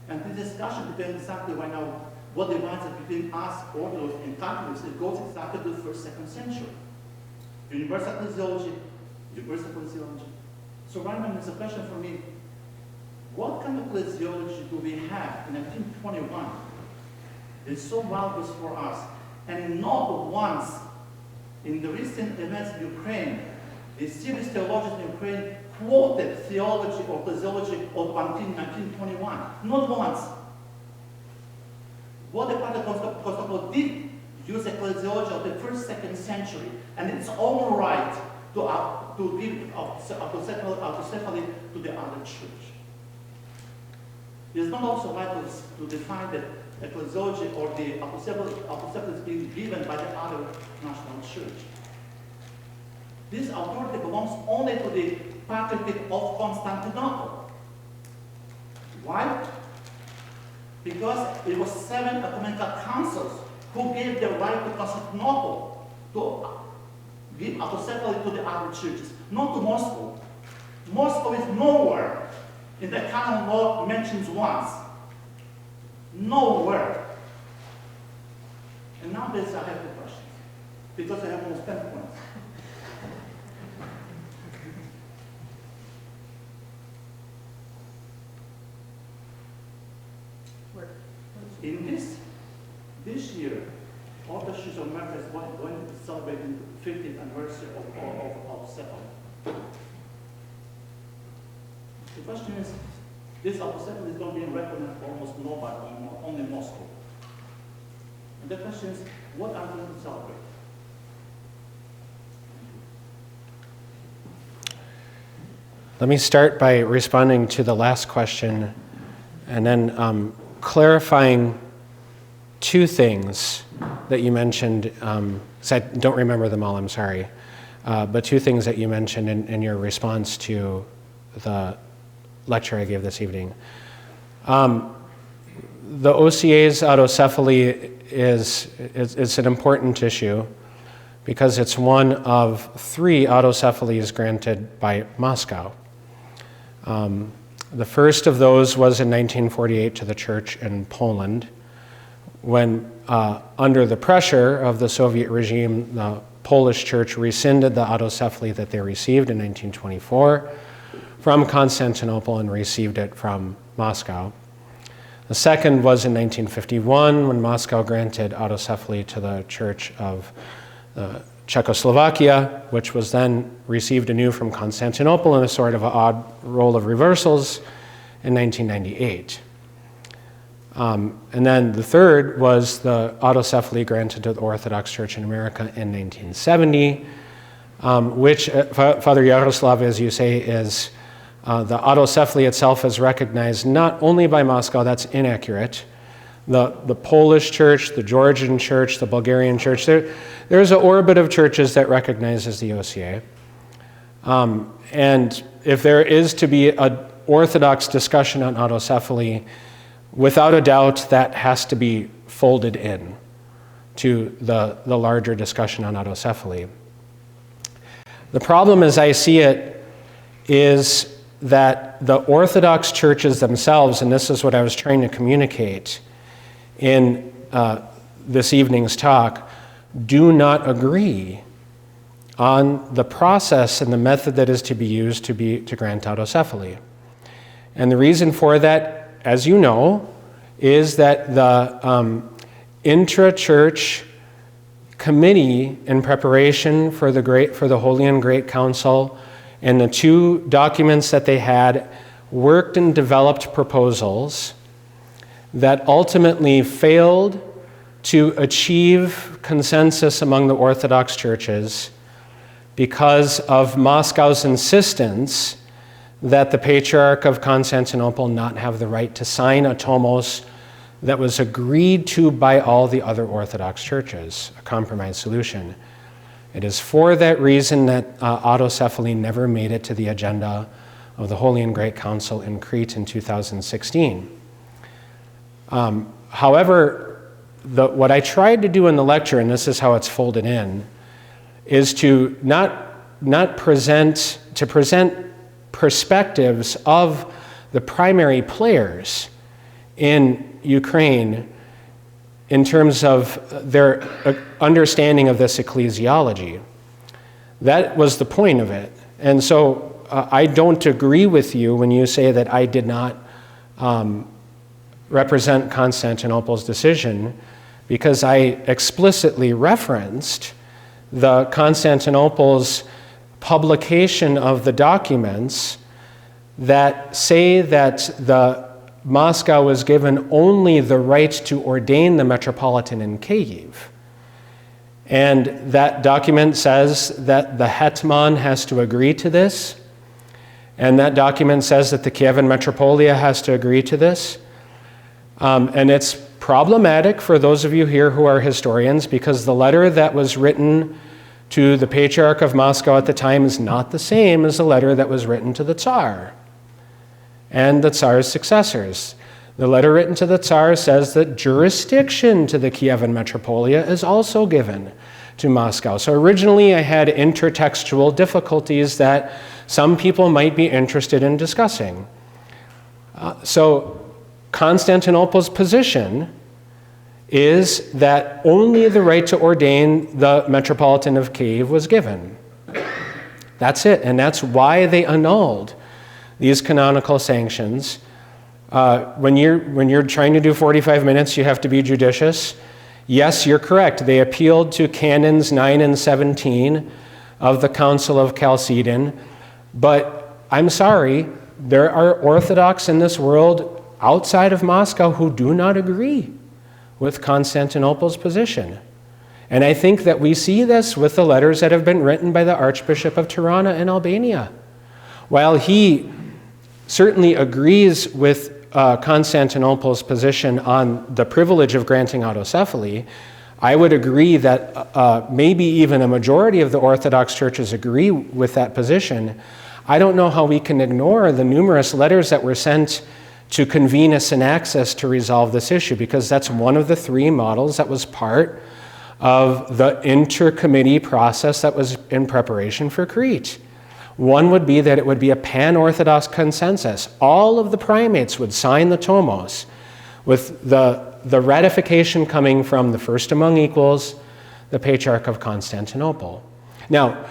Speaker 4: and the discussion depends exactly right now what divides it between us, Orthodox, and Catholics. It goes exactly to the 1st, 2nd century. Universal ecclesiology, Eucharistic ecclesiology. So right now, it's a question for me, what kind of ecclesiology do we have in 1921 that is so valuable for us? And not once In the recent events in Ukraine, the serious theologians in Ukraine quoted theology or Ecclesiology of 1921, not once. What the Patriarchate did use Ecclesiology of the 1st, 2nd century, and its own right to give Autocephaly to the other church. It is not also right to define that Ecclesiology or the Autocephaly is being given by the other national church. This authority belongs only to the Patriarchate of Constantinople. Why? Because it was 7 ecumenical councils who gave the right to Constantinople to give Autocephaly to the other churches, not to Moscow. Moscow is nowhere in the canon law mentioned once. Nowhere. And nowadays I have 2 questions, because I have almost 10 points. In this year, Orthodox Church of America is going to celebrate the 50th anniversary of Autocephaly. The question is, this Autocephaly is going to be recognized for almost nobody, only Moscow. And the question is, what are we going to celebrate?
Speaker 1: Let me start by responding to the last question and then clarifying 2 things that you mentioned. So I don't remember them all, I'm sorry. But 2 things that you mentioned in your response to the lecture I gave this evening. The OCA's autocephaly is an important issue because it's one of 3 autocephalies granted by Moscow. The first of those was in 1948 to the church in Poland, when under the pressure of the Soviet regime, the Polish church rescinded the autocephaly that they received in 1924 from Constantinople and received it from Moscow. The second was in 1951 when Moscow granted autocephaly to the Church of Czechoslovakia, which was then received anew from Constantinople in a sort of an odd roll of reversals in 1998. And then the third was the autocephaly granted to the Orthodox Church in America in 1970, which, Father Yaroslav, as you say, is the autocephaly itself is recognized not only by Moscow, that's inaccurate. The Polish church, the Georgian church, the Bulgarian church, there's an orbit of churches that recognizes the OCA. And if there is to be an Orthodox discussion on autocephaly, without a doubt that has to be folded in to the larger discussion on autocephaly. The problem as I see it is that the Orthodox churches themselves, and this is what I was trying to communicate in this evening's talk, do not agree on the process and the method that is to be used to grant autocephaly. And the reason for that, as you know, is that the intra-church committee in preparation for the Holy and Great Council and the 2 documents that they had worked and developed proposals that ultimately failed to achieve consensus among the Orthodox churches because of Moscow's insistence that the Patriarch of Constantinople not have the right to sign a tomos that was agreed to by all the other Orthodox churches, a compromise solution. It is for that reason that autocephaly never made it to the agenda of the Holy and Great Council in Crete in 2016. However, what I tried to do in the lecture, and this is how it's folded in, is to not present perspectives of the primary players in Ukraine in terms of their understanding of this ecclesiology. That was the point of it. And so I don't agree with you when you say that I did not represent Constantinople's decision, because I explicitly referenced the Constantinople's publication of the documents that say that Moscow was given only the right to ordain the metropolitan in Kyiv. And that document says that the hetman has to agree to this, and that document says that the Kievan Metropolia has to agree to this. And it's problematic for those of you here who are historians, because the letter that was written to the Patriarch of Moscow at the time is not the same as the letter that was written to the Tsar and the Tsar's successors. The letter written to the Tsar says that jurisdiction to the Kievan Metropolia is also given to Moscow. So originally I had intertextual difficulties that some people might be interested in discussing. So Constantinople's position is that only the right to ordain the Metropolitan of Kyiv was given. That's it, and that's why they annulled these canonical sanctions. When you're trying to do 45 minutes, you have to be judicious. Yes, you're correct. They appealed to Canons 9 and 17 of the Council of Chalcedon, but I'm sorry, there are Orthodox in this world outside of Moscow who do not agree with Constantinople's position. And I think that we see this with the letters that have been written by the Archbishop of Tirana in Albania. While he certainly agrees with Constantinople's position on the privilege of granting autocephaly, I would agree that maybe even a majority of the Orthodox churches agree with that position. I don't know how we can ignore the numerous letters that were sent to convene a synaxis to resolve this issue, because that's one of the three models that was part of the intercommittee process that was in preparation for Crete. One would be that it would be a pan-Orthodox consensus. All of the primates would sign the tomos, with the ratification coming from the first among equals, the Patriarch of Constantinople. Now,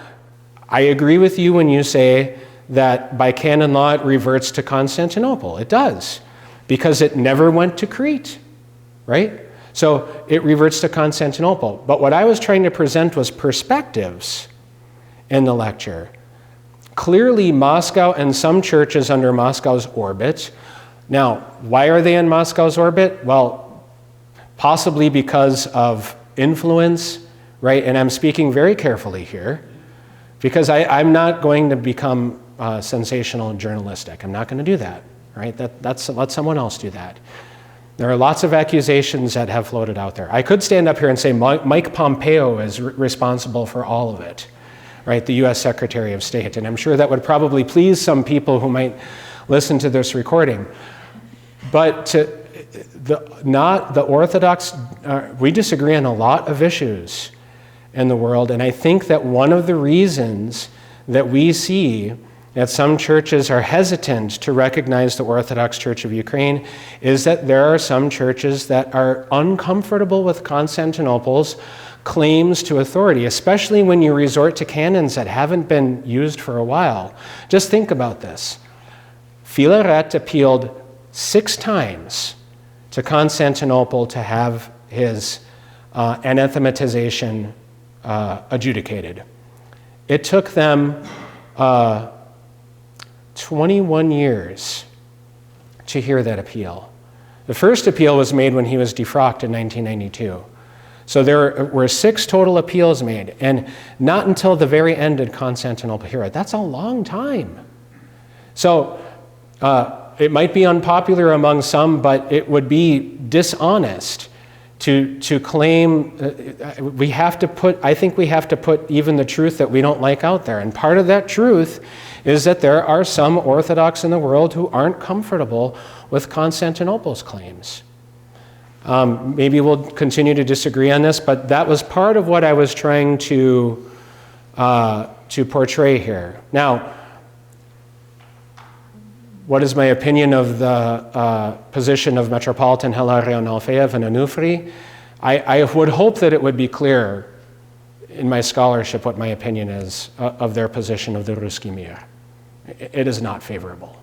Speaker 1: I agree with you when you say that by canon law it reverts to Constantinople. It does, because it never went to Crete, right? So it reverts to Constantinople. But what I was trying to present was perspectives in the lecture. Clearly, Moscow and some churches under Moscow's orbit. Now, why are they in Moscow's orbit? Well, possibly because of influence, right? And I'm speaking very carefully here, because I'm not going to become sensational and journalistic. I'm not going to do that, right? Let someone else do that. There are lots of accusations that have floated out there. I could stand up here and say Mike Pompeo is responsible for all of it, right? The U.S. Secretary of State. And I'm sure that would probably please some people who might listen to this recording. But the Orthodox, we disagree on a lot of issues in the world. And I think that one of the reasons that we see that some churches are hesitant to recognize the Orthodox Church of Ukraine is that there are some churches that are uncomfortable with Constantinople's claims to authority, especially when you resort to canons that haven't been used for a while. Just think about this. Filaret appealed 6 times to Constantinople to have his anathematization adjudicated. It took them 21 years to hear that appeal. The first appeal was made when he was defrocked in 1992. So there were 6 total appeals made, and not until the very end did Constantinople hear it. That's a long time. So it might be unpopular among some, but it would be dishonest to claim. I think we have to put even the truth that we don't like out there. And part of that truth is that there are some Orthodox in the world who aren't comfortable with Constantinople's claims. Maybe we'll continue to disagree on this, but that was part of what I was trying to portray here. Now, what is my opinion of the position of Metropolitan Hilarion Alfeyev and Onufri? I would hope that it would be clear in my scholarship what my opinion is of their position of the Ruski Mir. It is not favorable.